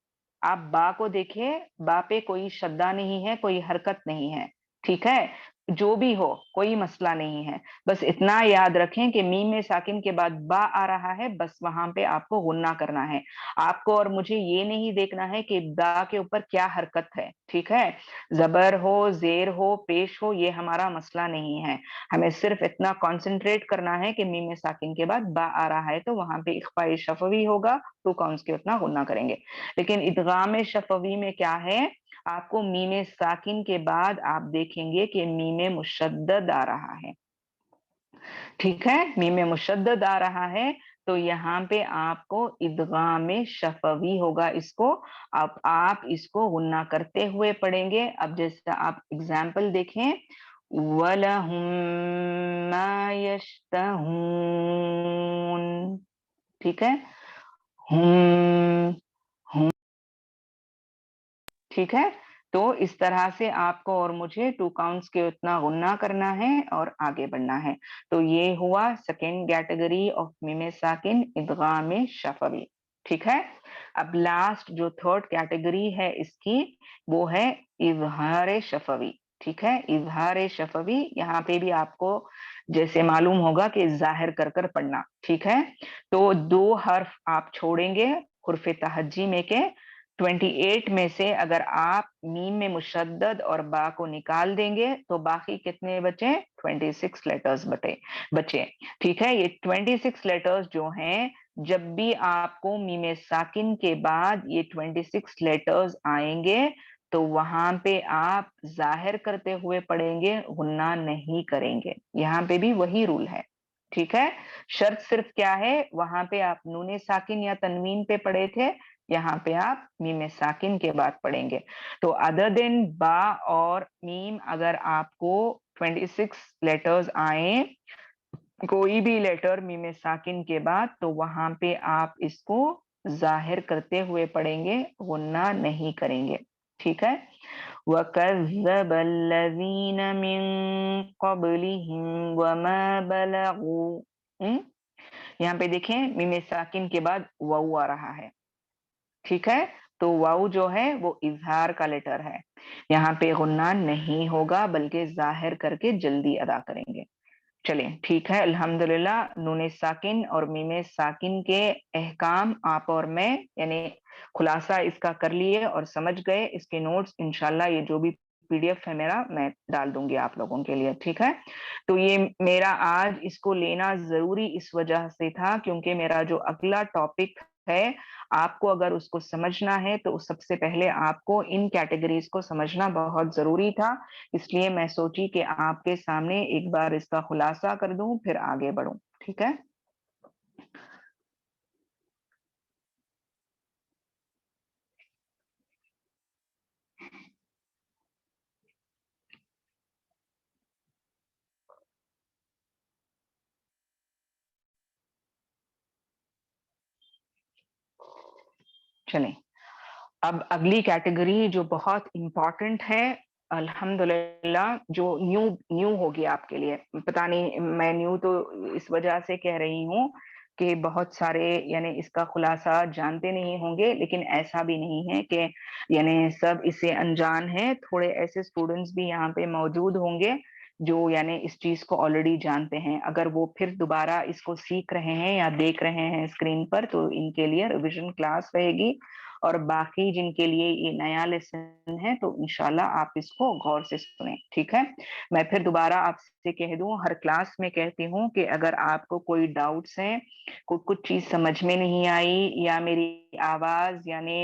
आप बा को देखें, बा पे कोई शद्दा नहीं है, कोई हरकत नहीं है, ठीक है। जो भी हो कोई मसला नहीं है, बस इतना याद रखें कि मीम में साकिन के बाद बा आ रहा है, बस वहां पे आपको गुन्ना करना है। आपको और मुझे ये नहीं देखना है कि बा के ऊपर क्या हरकत है, ठीक है, जबर हो, जेर हो, पेश हो, ये हमारा मसला नहीं है। हमें सिर्फ इतना कॉन्सेंट्रेट करना है कि मीम साकिन के बाद बा आ रहा है तो वहां पे इख्फाए शफवी होगा, 2 काउंट्स के उतना गुन्ना करेंगे। लेकिन इदगाम शफवी में क्या है? आपको मीम साकिन के बाद आप देखेंगे कि मीम मुशद्दद आ रहा है, ठीक है, मीम मुशद्दद आ रहा है, तो यहाँ पे आपको इदगाम शफवी होगा। इसको अब आप इसको गुन्ना करते हुए पढ़ेंगे। अब जैसे आप एग्जाम्पल देखें, वलहुम मा यश्तहून, ठीक है, हुम, ठीक है। तो इस तरह से आपको और मुझे 2 काउंट्स के उतना गुन्ना करना है और आगे बढ़ना है। तो ये हुआ सेकेंड कैटेगरी ऑफ मीम साकिन, इदगाम शफवी, ठीक है। अब लास्ट जो थर्ड कैटेगरी है इसकी, वो है इजहार शफवी, ठीक है। इजहार शफवी, यहाँ पे भी आपको जैसे मालूम होगा कि जाहिर कर कर पढ़ना, ठीक है। तो 2 हर्फ आप छोड़ेंगे हुर्फ तहज्जी में के 28 में से अगर आप मीम में मुशद्दद और बा को निकाल देंगे तो बाकी कितने बचे? 26 लेटर्स बचे, ठीक है। ये 26 लेटर्स जो हैं, जब भी आपको मीम साकिन के बाद ये 26 लेटर्स आएंगे तो वहां पे आप जाहिर करते हुए पढ़ेंगे, गुन्ना नहीं करेंगे। यहाँ पे भी वही रूल है, ठीक है। शर्त सिर्फ क्या है? वहां पे आप नूने साकिन या तनवीन पे पढ़े थे, यहाँ पे आप मीम साकिन के बाद पढ़ेंगे। तो अदर देन बा और मीम, अगर आपको 26 लेटर्स आए, कोई भी लेटर मीम साकिन के बाद, तो वहां पे आप इसको जाहिर करते हुए पढ़ेंगे, गुन्ना नहीं करेंगे, ठीक है। वकज़्ज़ब अल्लज़ीन मिन क़ब्लिहिम वमा बलगू, यहाँ पे देखें मीम साकिन के बाद वाऊ आ रहा है, ठीक है। तो वाऊ जो है वो इजहार का लेटर है, यहाँ पे गुन्ना नहीं होगा बल्कि जाहिर करके जल्दी अदा करेंगे। चलिए ठीक है, अल्हम्दुलिल्लाह नून साकिन और मीम साकिन के अहकाम आप और मैं यानी खुलासा इसका कर लिए और समझ गए। इसके नोट्स इंशाल्लाह ये जो भी PDF है मेरा, मैं डाल दूंगी आप लोगों के लिए, ठीक है। तो ये मेरा आज इसको लेना जरूरी इस वजह से था क्योंकि मेरा जो अगला टॉपिक है, आपको अगर उसको समझना है तो सबसे पहले आपको इन कैटेगरीज को समझना बहुत जरूरी था। इसलिए मैं सोची कि आपके सामने एक बार इसका खुलासा कर दूं, फिर आगे बढ़ूं, ठीक है। चलें, अब अगली कैटेगरी जो बहुत इंपॉर्टेंट है, अल्हम्दुलिल्लाह, जो न्यू न्यू होगी आपके लिए। पता नहीं, मैं न्यू तो इस वजह से कह रही हूँ कि बहुत सारे यानी इसका खुलासा जानते नहीं होंगे, लेकिन ऐसा भी नहीं है कि यानी सब इसे अनजान है। थोड़े ऐसे स्टूडेंट्स भी यहाँ पे मौजूद होंगे जो यानी इस चीज को ऑलरेडी जानते हैं। अगर वो फिर दोबारा इसको सीख रहे हैं या देख रहे हैं स्क्रीन पर, तो इनके लिए रिविजन क्लास रहेगी। और बाकी जिनके लिए ये नया लेसन है, तो इंशाल्लाह आप इसको गौर से सुने, ठीक है। मैं फिर दोबारा आपसे कह दूं, हर क्लास में कहती हूँ कि अगर आपको कोई डाउट्स हैं, कुछ चीज समझ में नहीं आई, या मेरी आवाज यानी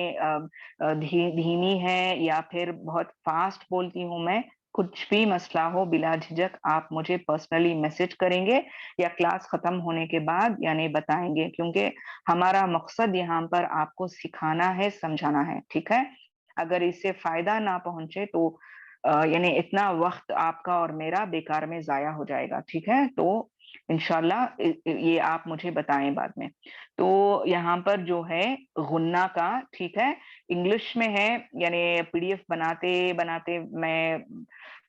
धीमी है, या फिर बहुत फास्ट बोलती हूँ मैं, कुछ भी मसला हो, बिला झिझक आप मुझे पर्सनली मैसेज करेंगे या क्लास खत्म होने के बाद यानी बताएंगे, क्योंकि हमारा मकसद यहाँ पर आपको सिखाना है, समझाना है, ठीक है। अगर इससे फायदा ना पहुंचे तो यानी इतना वक्त आपका और मेरा बेकार में जाया हो जाएगा, ठीक है। तो इंशाल्लाह ये आप मुझे बताएं बाद में। तो यहाँ पर जो है गुन्ना का, ठीक है, इंग्लिश में है, यानी PDF बनाते बनाते मैं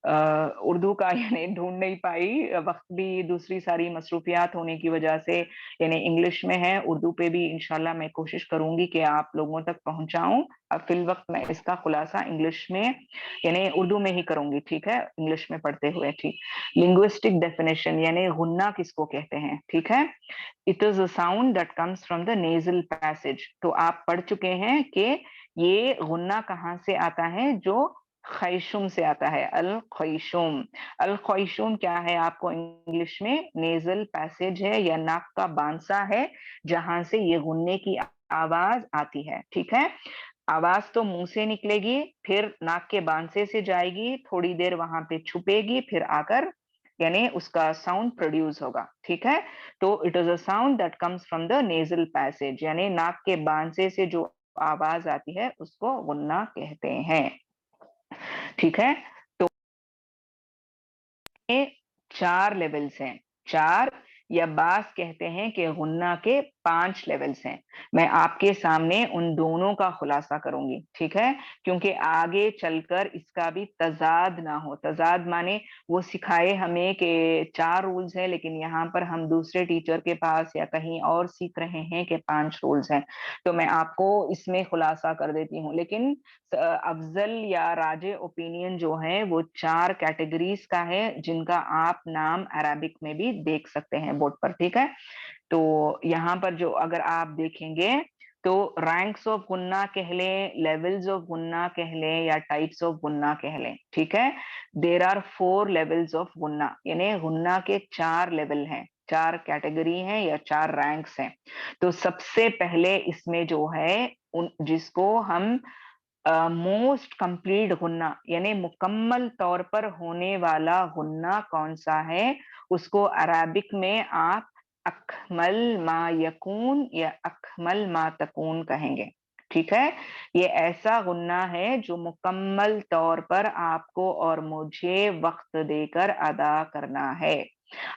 उर्दू का यानी ढूंढ नहीं पाई, वक्त भी दूसरी सारी मसरूफियात होने की वजह से यानी इंग्लिश में है। उर्दू पे भी इंशाल्लाह मैं कोशिश करूंगी कि आप लोगों तक पहुंचाऊं। अब फिल वक्त मैं इसका खुलासा इंग्लिश में यानी उर्दू में ही करूंगी, ठीक है, इंग्लिश में पढ़ते हुए, ठीक। लिंग्विस्टिक डेफिनेशन यानी गुन्ना किसको कहते हैं, ठीक है। It is a sound that comes from the nasal passage. तो आप पढ़ चुके हैं कि ये गुन्ना कहाँ से आता है, जो खैशुम से आता है, अल खैशुम। अल खैशुम क्या है, आपको इंग्लिश में नेजल पैसेज है या नाक का बांसा है, जहां से ये गुन्ने की आवाज आती है, ठीक है। आवाज तो मुंह से निकलेगी, फिर नाक के बांसे से जाएगी, थोड़ी देर वहां पे छुपेगी, फिर आकर यानी उसका साउंड प्रोड्यूस होगा, ठीक है। तो it is a sound that comes from the nasal passage, यानी नाक के बांसे से जो आवाज आती है उसको गुन्ना कहते हैं, ठीक है। तो ये 4 लेवल्स हैं, 4, या बास कहते हैं कि गुन्ना के 5 लेवल्स हैं। मैं आपके सामने उन दोनों का खुलासा करूंगी, ठीक है, क्योंकि आगे चलकर इसका भी तजाद ना हो। तजाद माने वो सिखाए हमें कि 4 रूल्स हैं, लेकिन यहाँ पर हम दूसरे टीचर के पास या कहीं और सीख रहे हैं कि 5 रूल्स हैं। तो मैं आपको इसमें खुलासा कर देती हूँ, लेकिन अफजल या राजे ओपिनियन जो है वो 4 कैटेगरीज का है, जिनका आप नाम अरबिक में भी देख सकते हैं बोर्ड पर, ठीक है। तो यहाँ पर जो अगर आप देखेंगे तो रैंक्स ऑफ गुन्ना कह लें, लेवल्स ऑफ गुन्ना कह लें, या टाइप्स ऑफ गुन्ना कह लें, ठीक है। देर आर 4 लेवल्स ऑफ गुन्ना, यानी गुन्ना के 4 लेवल हैं, 4 कैटेगरी हैं या 4 रैंक्स हैं। तो सबसे पहले इसमें जो है जिसको हम मोस्ट कंप्लीट गुन्ना यानी मुकम्मल तौर पर होने वाला गुन्ना कौन सा है, उसको अरबिक में आप अकमल मा यकून या अकमल मा तकून कहेंगे, ठीक है। ये ऐसा गुन्ना है जो मुकम्मल तौर पर आपको और मुझे वक्त देकर अदा करना है।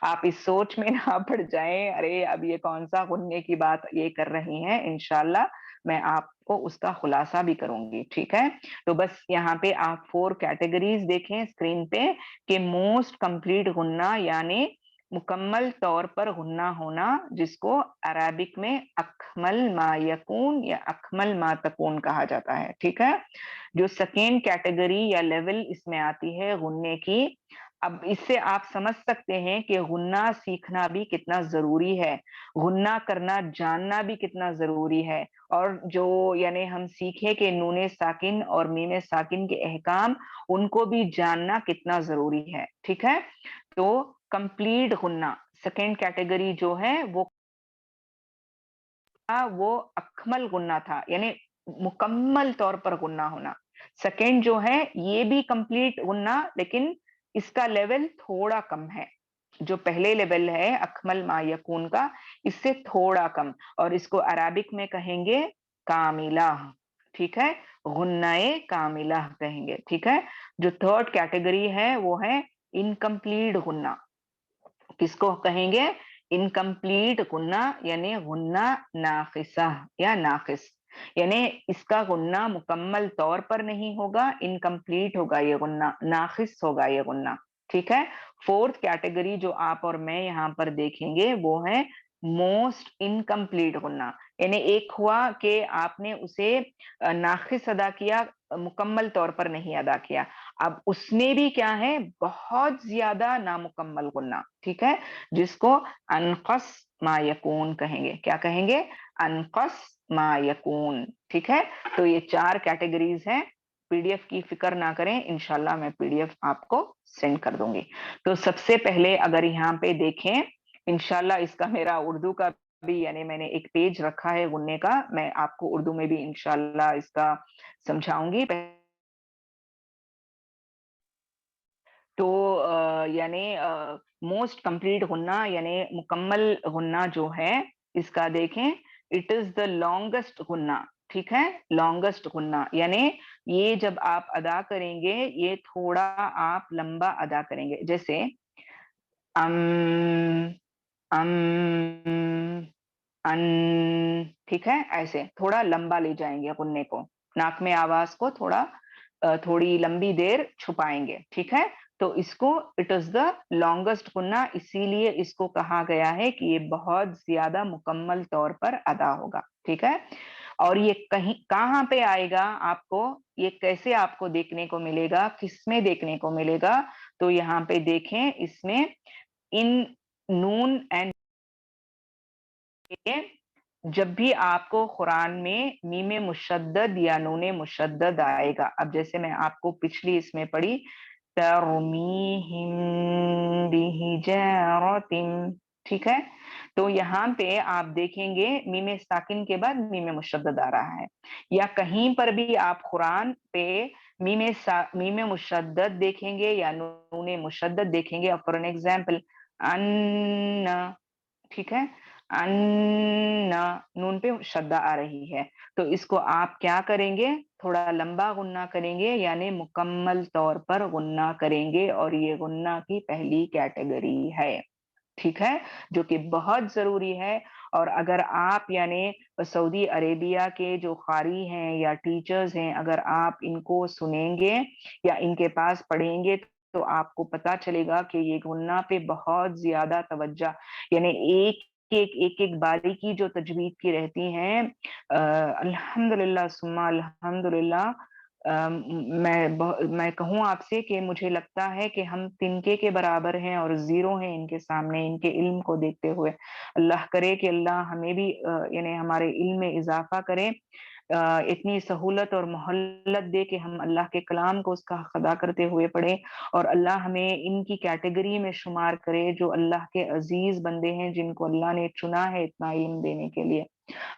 आप इस सोच में ना पड़ जाएं, अरे अब ये कौन सा गुन्ने की बात ये कर रही हैं। इंशाल्लाह मैं आपको उसका खुलासा भी करूंगी, ठीक है। तो बस यहाँ पे आप 4 कैटेगरीज देखें स्क्रीन पे कि मोस्ट कंप्लीट गुन्ना यानी मुकम्मल तौर पर गुन्ना होना, जिसको अरबिक में अकमल मा यकून या अकमल मा तकून कहा जाता है, ठीक है। जो सेकेंड कैटेगरी या लेवल इसमें आती है गुन्ने की, اب اس سے آپ سمجھ سکتے ہیں کہ غنہ سیکھنا بھی کتنا ضروری ہے، غنہ کرنا جاننا بھی کتنا ضروری ہے، اور جو یعنی ہم سیکھے کہ نون ساکن اور میم ساکن کے احکام ان کو بھی جاننا کتنا ضروری ہے، ٹھیک ہے؟ تو کمپلیٹ غنہ سیکنڈ کیٹیگری جو ہے وہ اکمل غنہ تھا، یعنی مکمل طور پر غنہ ہونا۔ سیکنڈ جو ہے یہ بھی کمپلیٹ غنہ، لیکن اس کا لیول تھوڑا کم ہے۔ جو پہلے لیول ہے اکمل ما یکون کا، اس سے تھوڑا کم، اور اس کو عربک میں کہیں گے کاملہ، ٹھیک ہے؟ غنہ کاملہ کہیں گے، ٹھیک ہے؟ جو تھرڈ کیٹیگری ہے وہ ہے انکمپلیٹ غنہ۔ کس کو کہیں گے؟ انکمپلیٹ غنہ، یعنی غنہ ناقصہ یا ناقص، یعنی اس کا غنہ مکمل طور پر نہیں ہوگا، انکمپلیٹ ہوگا یہ غنہ، ناقص ہوگا یہ غنہ، ٹھیک ہے؟ فورتھ کیٹیگری جو آپ اور میں یہاں پر دیکھیں گے وہ ہے موسٹ انکمپلیٹ غنہ، یعنی ایک ہوا کہ آپ نے اسے ناقص ادا کیا، مکمل طور پر نہیں ادا کیا، اب اس میں بھی کیا ہے؟ بہت زیادہ نامکمل غنہ، ٹھیک ہے؟ جس کو انقص ما یکون کہیں گے۔ کیا کہیں گے؟ انقص ما یکون، ٹھیک ہے؟ تو یہ 4 کیٹیگریز ہیں۔ پی ڈی ایف کی فکر نہ کریں، انشاءاللہ میں پی ڈی ایف آپ کو سینڈ کر دوں گی۔ تو سب سے پہلے اگر یہاں پہ دیکھیں، انشاءاللہ اس کا میرا اردو کا بھی، یعنی میں نے ایک پیج رکھا ہے غنے کا، میں آپ کو اردو میں بھی انشاءاللہ اس کا سمجھاؤں گی۔ تو یعنی موسٹ کمپلیٹ غنہ یعنی مکمل غنہ جو ہے اس کا دیکھیں، اٹ از دا لانگسٹ غنہ، ٹھیک ہے؟ لانگسٹ غنہ یعنی یہ جب آپ ادا کریں گے یہ تھوڑا آپ لمبا ادا کریں گے، جیسے ام ام ان، ٹھیک ہے؟ ایسے تھوڑا لمبا لے جائیں گے غنے کو، ناک میں آواز کو تھوڑی لمبی دیر چھپائیں گے، ٹھیک ہے؟ تو اس کو اٹ از دا لانگسٹ غنہ، اسی لیے اس کو کہا گیا ہے کہ یہ بہت زیادہ مکمل طور پر ادا ہوگا، ٹھیک ہے؟ اور یہ کہاں پہ آئے گا آپ کو، یہ کیسے آپ کو دیکھنے کو ملے گا، کس میں دیکھنے کو ملے گا؟ تو یہاں پہ دیکھیں، اس میں ان نون اینڈ، جب بھی آپ کو قرآن میں میم مشدد یا نون مشدد آئے گا، اب جیسے میں آپ کو پچھلی اس میں پڑھی ترمیہم بحجارۃ، ٹھیک ہے؟ تو یہاں پہ آپ دیکھیں گے میم ساکن کے بعد میم مشدد آ رہا ہے، یا کہیں پر بھی آپ قرآن پہ میم مشدد دیکھیں گے یا نون مشدد دیکھیں گے، فار این ایگزامپل ان، ٹھیک ہے؟ ان، نون پہ شدہ آ رہی ہے، تو اس کو آپ کیا کریں گے؟ تھوڑا لمبا غنہ کریں گے، یعنی مکمل طور پر غنہ کریں گے، اور یہ غنہ کی پہلی کیٹیگری ہے، ٹھیک ہے؟ جو کہ بہت ضروری ہے۔ اور اگر آپ یعنی سعودی عربیہ کے جو قاری ہیں یا ٹیچرز ہیں، اگر آپ ان کو سنیں گے یا ان کے پاس پڑھیں گے تو آپ کو پتا چلے گا کہ یہ غنہ پہ بہت زیادہ توجہ، یعنی ایک باریکی جو تجوید کی رہتی ہیں، الحمدللہ ثم الحمدللہ، میں کہوں آپ سے کہ مجھے لگتا ہے کہ ہم تنکے کے برابر ہیں اور زیرو ہیں ان کے سامنے، ان کے علم کو دیکھتے ہوئے۔ اللہ کرے کہ اللہ ہمیں بھی یعنی ہمارے علم میں اضافہ کرے، اتنی سہولت اور مہلت دے کہ ہم اللہ کے کلام کو اس کا حق ادا کرتے ہوئے پڑھیں، اور اللہ ہمیں ان کی کیٹیگری میں شمار کرے جو اللہ کے عزیز بندے ہیں، جن کو اللہ نے چنا ہے اتنا علم دینے کے لیے،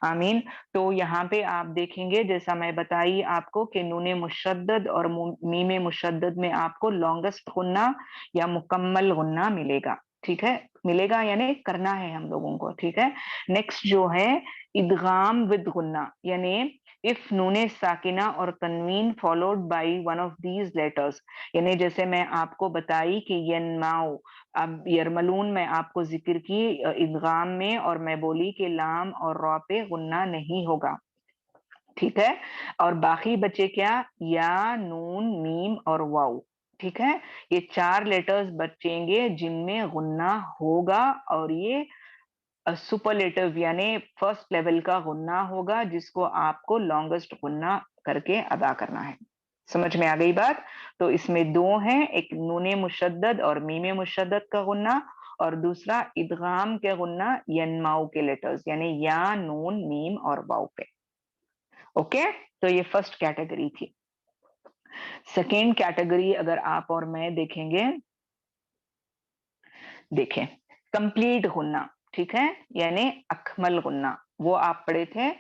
آمین۔ تو یہاں پہ آپ دیکھیں گے جیسا میں بتائی آپ کو کہ نون مشدد اور میم مشدد میں آپ کو لانگسٹ غنہ یا مکمل غنہ ملے گا، ٹھیک ہے؟ ملے گا یعنی کرنا ہے ہم لوگوں کو، ٹھیک ہے؟ نیکسٹ جو ہے ادغام ود غنہ، یعنی if نون ساکنہ اور تنوین followed by one of these letters، یعنی جیسے میں آپ کو بتائی کہ ینماؤ، اب یرملون میں آپ کو ذکر کی ادغام میں، اور میں بولی کہ لام اور را پہ غنہ نہیں ہوگا، ٹھیک ہے؟ اور باقی بچے کیا؟ یا، نون، میم اور واؤ، ٹھیک ہے؟ یہ 4 لیٹرز بچیں گے جن میں غنہ ہوگا، اور یہ سپرلیٹو یعنی فرسٹ لیول کا غنہ ہوگا، جس کو آپ کو لانگسٹ غنہ کر کے ادا کرنا ہے۔ समझ में आ गई बात? तो इसमें दो हैं, एक नूने मुशद्दद और मीमे मुशद्दद का गुन्ना, और दूसरा इदगाम के गुन्ना यनमाऊ के लेटर्स, यानी या, नून, मीम और वाव पे। ओके, तो ये फर्स्ट कैटेगरी थी। सेकेंड कैटेगरी अगर आप और मैं देखेंगे, देखें कंप्लीट गुन्ना, ठीक है, यानी अकमल गुन्ना, वो आप पढ़े थे,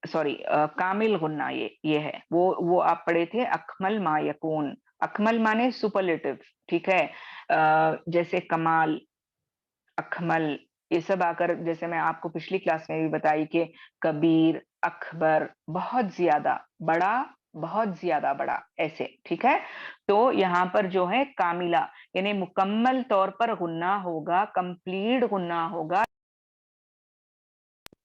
सॉरी कामिल गुन्ना, ये है वो आप पढ़े थे, अकमल मा यकून। अकमल माने सुपरलेटिव, ठीक है, जैसे कमाल, अकमल, ये सब आकर, जैसे मैं आपको पिछली क्लास में भी बताई कि कबीर, अकबर, बहुत ज्यादा बड़ा, बहुत ज्यादा बड़ा, ऐसे, ठीक है। तो यहाँ पर जो है कामिला, यानी मुकम्मल तौर पर गुन्ना होगा, कंप्लीट गुन्ना होगा,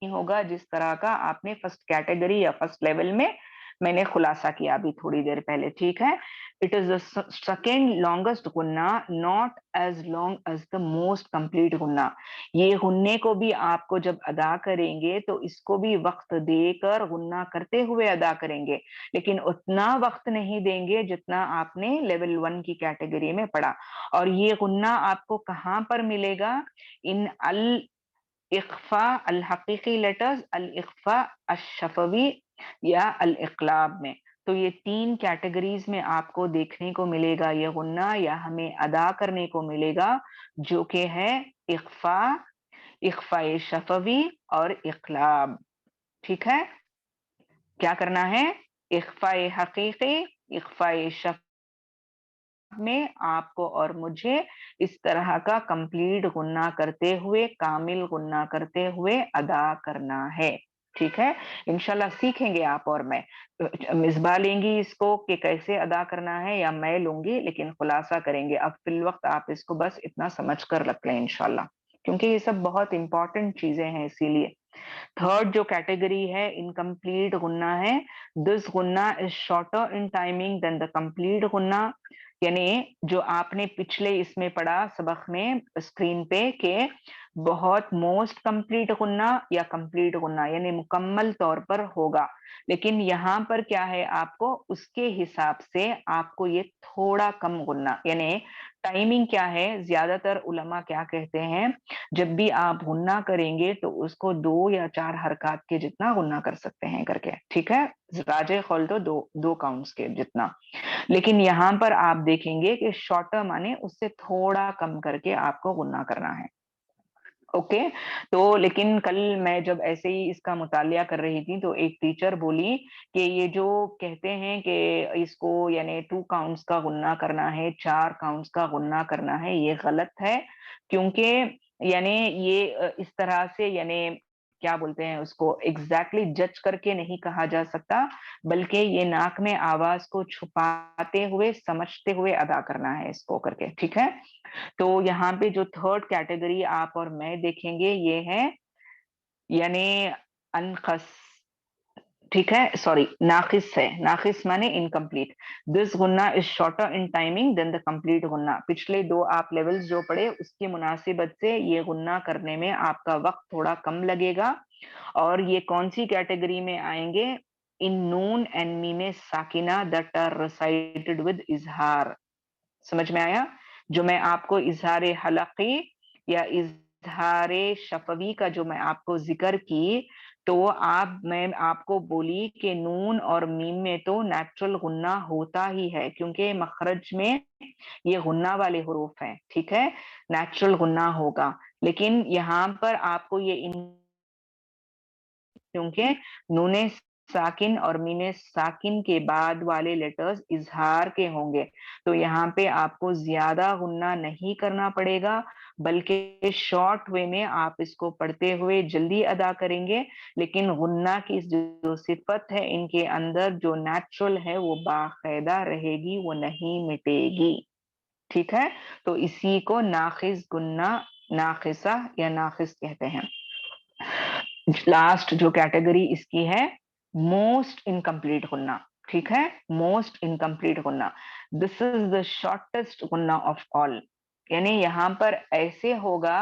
होगा जिस तरह का आपने फर्स्ट कैटेगरी या फर्स्ट लेवल में मैंने खुलासा किया अभी थोड़ी देर पहले, ठीक है। It is the second longest गुन्ना, not as long as the most complete गुन्ना। ये गुन्ने को भी आपको जब अदा करेंगे तो इसको भी वक्त देकर गुन्ना करते हुए अदा करेंगे, लेकिन उतना वक्त नहीं देंगे जितना आपने लेवल 1 की कैटेगरी में पढ़ा। और ये गुन्ना आपको कहाँ पर मिलेगा? इन अल इख्फा अल हकीकी लेटर्स, अल इख्फा अशफवी या अल इकलाब में। तो ये तीन कैटेगरीज में आपको देखने को मिलेगा ये गुन्ना, या हमें अदा करने को मिलेगा, जो कि है इख्फा, इख्फा शफवी और इकलाब, ठीक है। क्या करना है? इख्फा हकीकी, इख्फा शफ में आपको और मुझे इस तरह का कंप्लीट गुन्ना करते हुए, कामिल गुन्ना करते हुए अदा करना है, ठीक है। इंशाल्लाह सीखेंगे आप और मैं। मिसबा लेंगी इसको कि कैसे अदा करना है, या मैं लूंगी, लेकिन खुलासा करेंगे। अब फिल वक्त आप इसको बस इतना समझ कर रख लें इंशाल्लाह, क्योंकि ये सब बहुत इंपॉर्टेंट चीजें हैं, इसीलिए। थर्ड जो कैटेगरी है इनकम्प्लीट गुन्ना है। दिस गुन्ना is shorter in timing than the complete गुन्ना, यानी जो आपने पिछले इसमें पढ़ा सबक में स्क्रीन पे के बहुत मोस्ट कंप्लीट गुन्ना या कंप्लीट गुन्ना, यानी मुकम्मल तौर पर होगा। लेकिन यहाँ पर क्या है, आपको उसके हिसाब से आपको ये थोड़ा कम गुन्ना, यानी टाइमिंग क्या है, ज्यादातर उलमा क्या कहते हैं, जब भी आप गुन्ना करेंगे तो उसको 2 या 4 हरकत के जितना गुन्ना कर सकते हैं करके, ठीक है। राजे कौल तो दो काउंट्स के जितना। लेकिन यहाँ पर आप देखेंगे कि शॉर्टर माने उससे थोड़ा कम करके आपको गुन्ना करना है। ओके, तो लेकिन कल मैं जब ऐसे ही इसका मुतालिया कर रही थी तो एक टीचर बोली कि ये जो कहते हैं कि इसको यानी 2 काउंट्स का गुन्ना करना है, 4 काउंट्स का गुन्ना करना है, ये गलत है। क्योंकि यानी ये इस तरह से यानी क्या बोलते हैं उसको, एग्जैक्टली जज करके नहीं कहा जा सकता, बल्कि ये नाक में आवाज को छुपाते हुए, समझते हुए अदा करना है इसको करके, ठीक है। तो यहाँ पे जो थर्ड कैटेगरी आप और मैं देखेंगे ये है यानी अनकस, ठीक है, सॉरी नाकिस है, नाकिस माने इनकम्प्लीट। दिस गुन्ना is shorter in timing than the complete गुन्ना। पिछले दो आप लेवल्स जो पढ़े उसकी मुनासिबत से ये गुन्ना करने में आपका वक्त थोड़ा कम लगेगा। और ये कौन सी कैटेगरी में आएंगे? इन नून एंड मीम साकिना दैट आर रिसाइटेड विद इजहार। समझ में आया? जो मैं आपको इजहार हलकी या इजहार शफवी का जो मैं आपको जिक्र की, तो मैं आपको बोली कि नून और मीम में तो नेचुरल गुन्ना होता ही है, क्योंकि मखरज में ये गुन्ना वाले हुरूफ हैं, ठीक है, नेचुरल गुन्ना होगा। लेकिन यहाँ पर आपको ये क्योंकि नूने साकिन और मीने साकिन के बाद वाले लेटर्स इजहार के होंगे, तो यहाँ पे आपको ज्यादा गुन्ना नहीं करना पड़ेगा, बल्कि शॉर्ट वे में आप इसको पढ़ते हुए जल्दी अदा करेंगे। लेकिन गुन्ना की जो सिफत है इनके अंदर जो नेचुरल है वो बाकायदा रहेगी, वो नहीं मिटेगी, ठीक है। तो इसी को नाखिस गुन्ना, नाखिसा या नाखिस कहते हैं। लास्ट जो कैटेगरी इसकी है मोस्ट इनकम्प्लीट गुन्ना, ठीक है, मोस्ट इनकम्प्लीट गुन्ना। दिस इज द शॉर्टेस्ट गुन्ना ऑफ ऑल, यानी यहाँ पर ऐसे होगा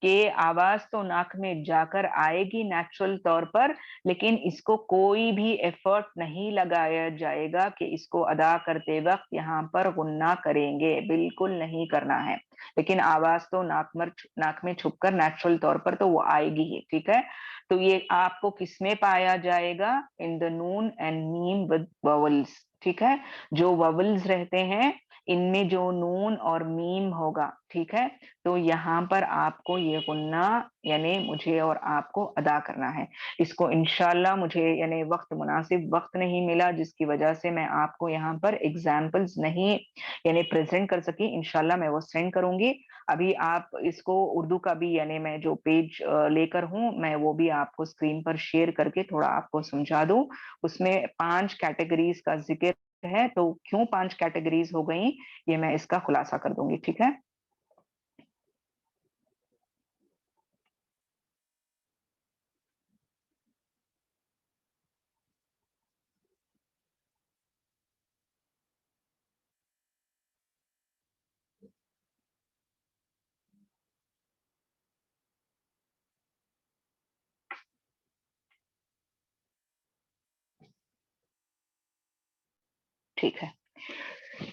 कि आवाज तो नाक में जाकर आएगी नेचुरल तौर पर, लेकिन इसको कोई भी एफर्ट नहीं लगाया जाएगा कि इसको अदा करते वक्त यहाँ पर गुन्ना करेंगे, बिल्कुल नहीं करना है। लेकिन आवाज तो नाक में छुपकर नेचुरल तौर पर तो वो आएगी ही, ठीक है। तो ये आपको किसमें पाया जाएगा? In the Noon and meme with vowels, ठीक है। जो वॉवल्स रहते हैं इनमें जो नून और मीम होगा, ठीक है, तो यहाँ पर आपको ये गुन्ना यानी मुझे और आपको अदा करना है। इसको इंशाल्लाह मुझे यानी मुनासिब वक्त नहीं मिला, जिसकी वजह से मैं आपको यहाँ पर एग्जाम्पल्स नहीं यानी प्रेजेंट कर सकी। इंशाल्लाह मैं वो सेंड करूंगी। अभी आप इसको उर्दू का भी यानी मैं जो पेज लेकर हूँ मैं वो भी आपको स्क्रीन पर शेयर करके थोड़ा आपको समझा दूं। उसमें 5 कैटेगरीज का जिक्र है, तो क्यों 5 कैटेगरीज हो गई ये मैं इसका खुलासा कर दूंगी, ठीक है। ठीक है,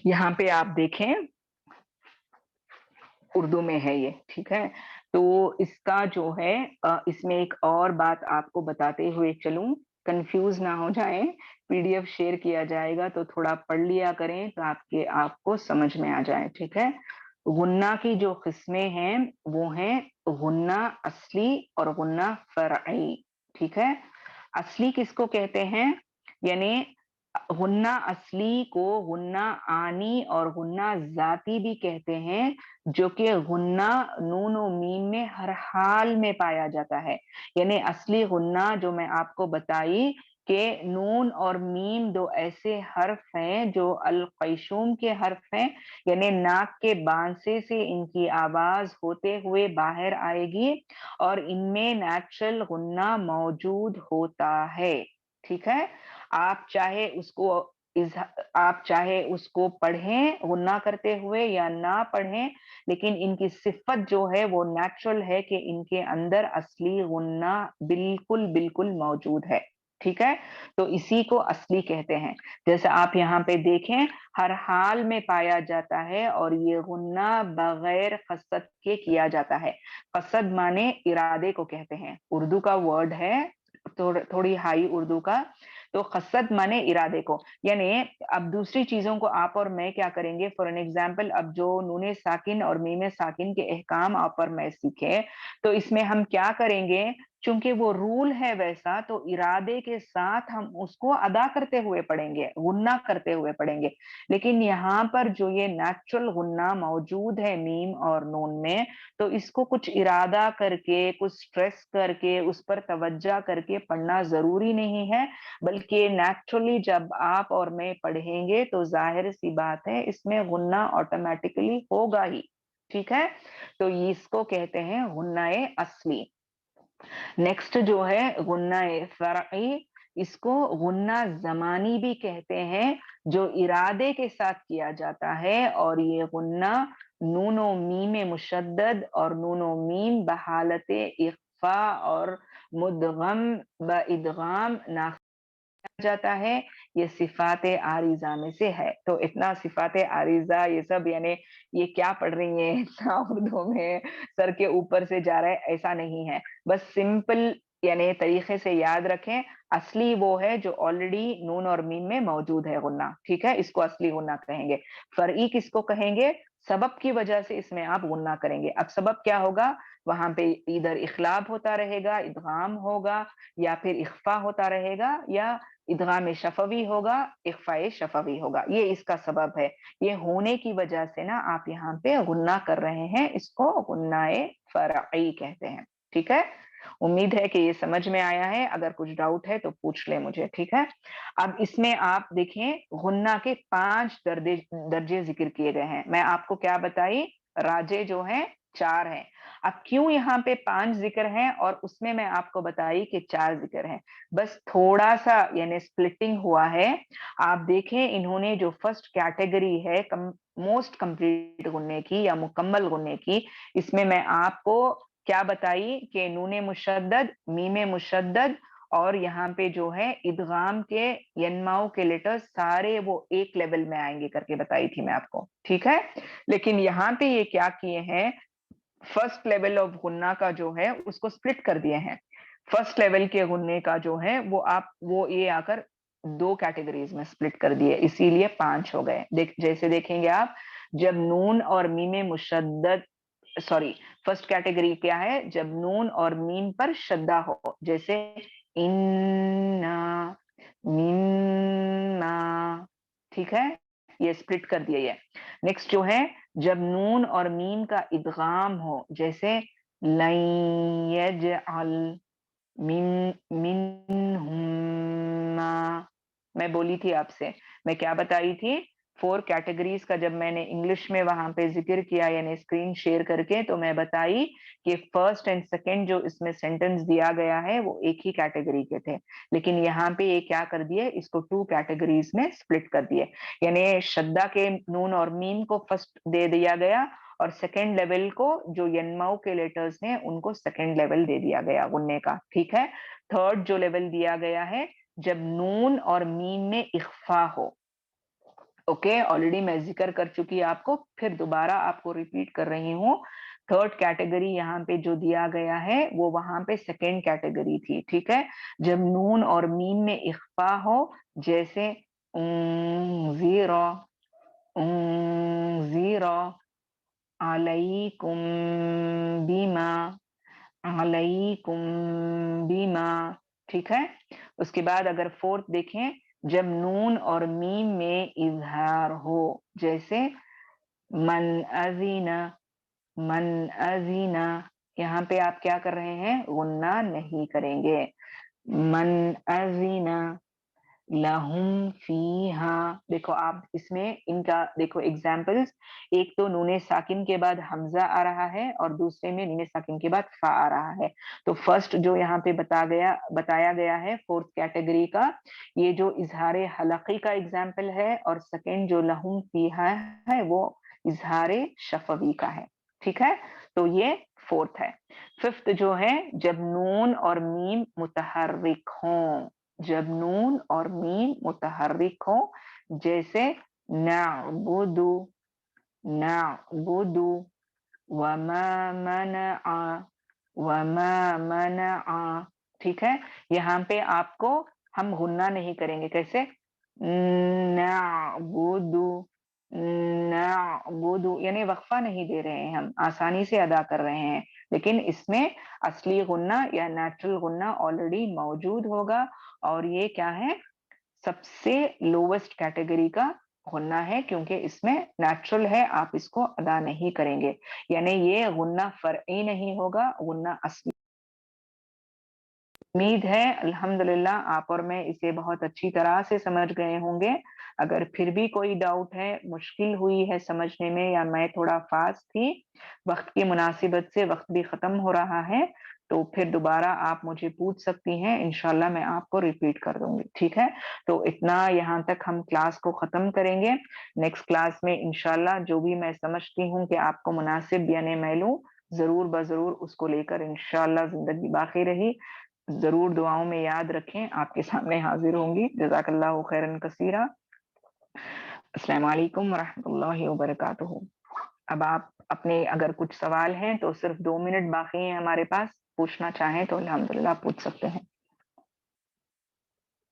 यहाँ पे आप देखें उर्दू में है ये, ठीक है। तो इसका जो है इसमें एक और बात आपको बताते हुए चलूं, कंफ्यूज ना हो जाएं। पीडीएफ शेयर किया जाएगा तो थोड़ा पढ़ लिया करें तो आपको समझ में आ जाए, ठीक है। गुन्ना की जो किस्में हैं वो हैं गुन्ना असली और गुन्ना फरई, ठीक है। असली किसको कहते हैं? यानी गुन्ना असली को गुन्ना आनी और गुन्ना जाती भी कहते हैं, जो कि गुन्ना नून और मीम में हर हाल में पाया जाता है। यानी असली गुन्ना जो मैं आपको बताई कि नून और मीम दो ऐसे हर्फ हैं जो अल कैशूम के हर्फ हैं, यानी नाक के बांसे से इनकी आवाज होते हुए बाहर आएगी और इनमें नेचुरल गुन्ना मौजूद होता है, ठीक है। आप चाहे उसको इस आप चाहे उसको पढ़ें गुन्ना करते हुए या ना पढ़ें, लेकिन इनकी सिफत जो है वो नेचुरल है कि इनके अंदर असली गुन्ना बिल्कुल बिल्कुल मौजूद है, ठीक है। तो इसी को असली कहते हैं। जैसे आप यहाँ पे देखें, हर हाल में पाया जाता है और ये गुन्ना बगैर कसद के किया जाता है। कसद माने इरादे को कहते हैं, उर्दू का वर्ड है, थोड़ी हाई उर्दू का। तो कसद माने इरादे को, यानी अब दूसरी चीजों को आप और मैं क्या करेंगे, फॉर एन एग्जाम्पल अब जो नूने साकिन और मीमे साकिन के अहकाम आप और मैं सीखे, तो इसमें हम क्या करेंगे, चूंकि वो रूल है वैसा, तो इरादे के साथ हम उसको अदा करते हुए पढ़ेंगे, गुन्ना करते हुए पढ़ेंगे। लेकिन यहाँ पर जो ये नेचुरल गुन्ना मौजूद है मीम और नून में, तो इसको कुछ इरादा करके, कुछ स्ट्रेस करके, उस पर तवज्जा करके पढ़ना जरूरी नहीं है, बल्कि नेचुरली जब आप और मैं पढ़ेंगे तो जाहिर सी बात है इसमें गुन्ना ऑटोमेटिकली होगा ही, ठीक है। तो इसको कहते हैं गुन्नाए असली। नेक्स्ट जो है गुन्नाए फरई, इसको गुन्ना जमानी भी कहते हैं, जो इरादे के साथ किया जाता है, और ये गुन्ना नूनो मीम मुशद्दद और नूनो मीम बहालत इख्फा और मुदगम ब इदगाम ना जाता है। ये सिफात आरिजा में से है। तो इतना सिफात आरिजा ये सब यानी ये क्या पढ़ रही है इतना उर्दू में सर के ऊपर से जा रहा है, ऐसा नहीं है। बस सिंपल यानी तरीके से याद रखें, असली वो है जो ऑलरेडी नून और मीम में मौजूद है गुन्ना, ठीक है, इसको असली गुन्ना कहेंगे। फरई किसको कहेंगे? सबब की वजह से इसमें आप गुन्ना करेंगे। अब सबब क्या होगा, वहां पे इधर इखलाब होता रहेगा, इदगाम होगा, या फिर इख्फा होता रहेगा, या इदगाम शफवी होगा, इख्फाए शफवी होगा, ये इसका सबब है। ये होने की वजह से ना आप यहाँ पे गुन्ना कर रहे हैं, इसको गुन्नाए फरई कहते हैं, ठीक है। उम्मीद है कि ये समझ में आया है, अगर कुछ डाउट है तो पूछ ले मुझे, ठीक है। अब इसमें आप देखें गुन्ना के 5 दर्जे जिक्र किए गए हैं। मैं आपको क्या बताई, राजे जो हैं 4 हैं। अब क्यों यहाँ पे 5 जिक्र हैं और उसमें मैं आपको बताई कि 4 जिक्र हैं, बस थोड़ा सा यानी स्प्लिटिंग हुआ है। आप देखें इन्होंने जो फर्स्ट कैटेगरी है मोस्ट कंप्लीट गुन्ने की या मुकम्मल गुन्ने की, इसमें मैं आपको क्या बताई कि नून मुशद्दद, मीम मुशद्दद और यहाँ पे जो है इदगाम के यन्माओं के लेटर्स सारे वो एक लेवल में आएंगे करके बताई थी मैं आपको, ठीक है। लेकिन यहाँ पे ये क्या किए हैं, फर्स्ट लेवल ऑफ गुन्ना का जो है उसको स्प्लिट कर दिए हैं। फर्स्ट लेवल के गुन्ने का जो है वो ये आकर 2 कैटेगरीज में स्प्लिट कर दिए, इसीलिए 5 हो गए। जैसे देखेंगे आप, जब नून और मीम मुशद्दद, सॉरी, फर्स्ट कैटेगरी क्या है, जब नून और मीम पर शद्दा हो, जैसे इन्ना, मिन्ना, ठीक है, ये स्प्लिट कर दिया ये। नेक्स्ट जो है, जब नून और मीम का इदगाम हो, जैसे लन यजअल मिन मिनहुम्मा, मैं बोली थी आपसे, मैं क्या बताई थी, 4 कैटेगरीज का जब मैंने इंग्लिश में वहां पे जिक्र किया यानी स्क्रीन शेयर करके, तो मैं बताई कि फर्स्ट एंड सेकंड जो इसमें सेंटेंस दिया गया है वो एक ही कैटेगरी के थे, लेकिन यहाँ पे ये क्या कर दिए, इसको 2 कैटेगरीज में स्प्लिट कर दिए। यानी शद्दा के नून और मीम को फर्स्ट दे दिया गया और सेकेंड लेवल को जो यन्माओ के लेटर्स हैं उनको सेकेंड लेवल दे दिया गया गुन्ने का, ठीक है। थर्ड जो लेवल दिया गया है, जब नून और मीम में इख्फा हो, ओके, ऑलरेडी मैं जिक्र कर चुकी आपको, फिर दोबारा आपको रिपीट कर रही हूँ। थर्ड कैटेगरी यहाँ पे जो दिया गया है वो वहां पे सेकेंड कैटेगरी थी, ठीक है। जब नून और मीम में इख्फा हो, जैसे जीरो, जीरो, अलैकुम बीमा, अलैकुम बीमा, ठीक है। उसके बाद अगर फोर्थ देखें, जब नून और मीम में इजहार हो, जैसे मन अजीना, मन अजीना, यहाँ पे आप क्या कर रहे हैं, गुन्ना नहीं करेंगे। मन अजीना लहुम फीहा, देखो आप इसमें इनका देखो एग्जाम्पल्स, एक तो नूने साकिन के बाद हमजा आ रहा है और दूसरे में नूने साकिन के बाद फा आ रहा है। तो फर्स्ट जो यहाँ पे बताया गया है फोर्थ कैटेगरी का, ये जो इजहारे हलकी का एग्जाम्पल है, और सेकेंड जो लहुम फीहा है वो इजहारे शफवी का है, ठीक है। तो ये फोर्थ है। फिफ्थ जो है, जब नून और मीम मुतहर्रिक हों, जब नून और मीम मुतहर्रिक हो, जैसे नअबुदु, नअबुदु, वमा मनअ, वमा मनअ, ठीक है। यहाँ पे आपको हम गुन्ना नहीं करेंगे, कैसे, नअबुदु, नअबुदु, यानी वक्फा नहीं दे रहे हैं, हम आसानी से अदा कर रहे हैं, लेकिन इसमें असली गुन्ना या नेचुरल गुन्ना ऑलरेडी मौजूद होगा, और ये क्या है, सबसे लोवेस्ट कैटेगरी का गुन्ना है, क्योंकि इसमें नेचुरल है, आप इसको अदा नहीं करेंगे, यानी ये गुन्ना फर्ई नहीं होगा, गुन्ना असली। उम्मीद है अल्हम्दुलिल्लाह आप और मैं इसे बहुत अच्छी तरह से समझ गए होंगे। अगर फिर भी कोई डाउट है, मुश्किल हुई है समझने में, या मैं थोड़ा फास्ट थी, वक्त की मुनासिबत से वक्त भी खत्म हो रहा है, तो फिर दोबारा आप मुझे पूछ सकती हैं, इंशाल्लाह मैं आपको रिपीट कर दूंगी, ठीक है। तो इतना यहाँ तक हम क्लास को खत्म करेंगे। नेक्स्ट क्लास में इंशाल्लाह जो भी मैं समझती हूँ कि आपको मुनासिब यानी मालूम, जरूर बजरूर उसको लेकर इंशाल्लाह जिंदगी बाकी रही। जरूर दुआओं में याद रखें, आपके सामने हाजिर होंगी। जज़ाकल्लाहु खैरन कसीरा। अस्सलाम वालेकुम रहमतुल्लाहि व बरकातुहू। अब आप अपने अगर कुछ सवाल हैं तो सिर्फ 2 मिनट बाकी हैं हमारे पास, पूछना चाहें तो अल्हम्दुलिल्लाह पूछ सकते हैं।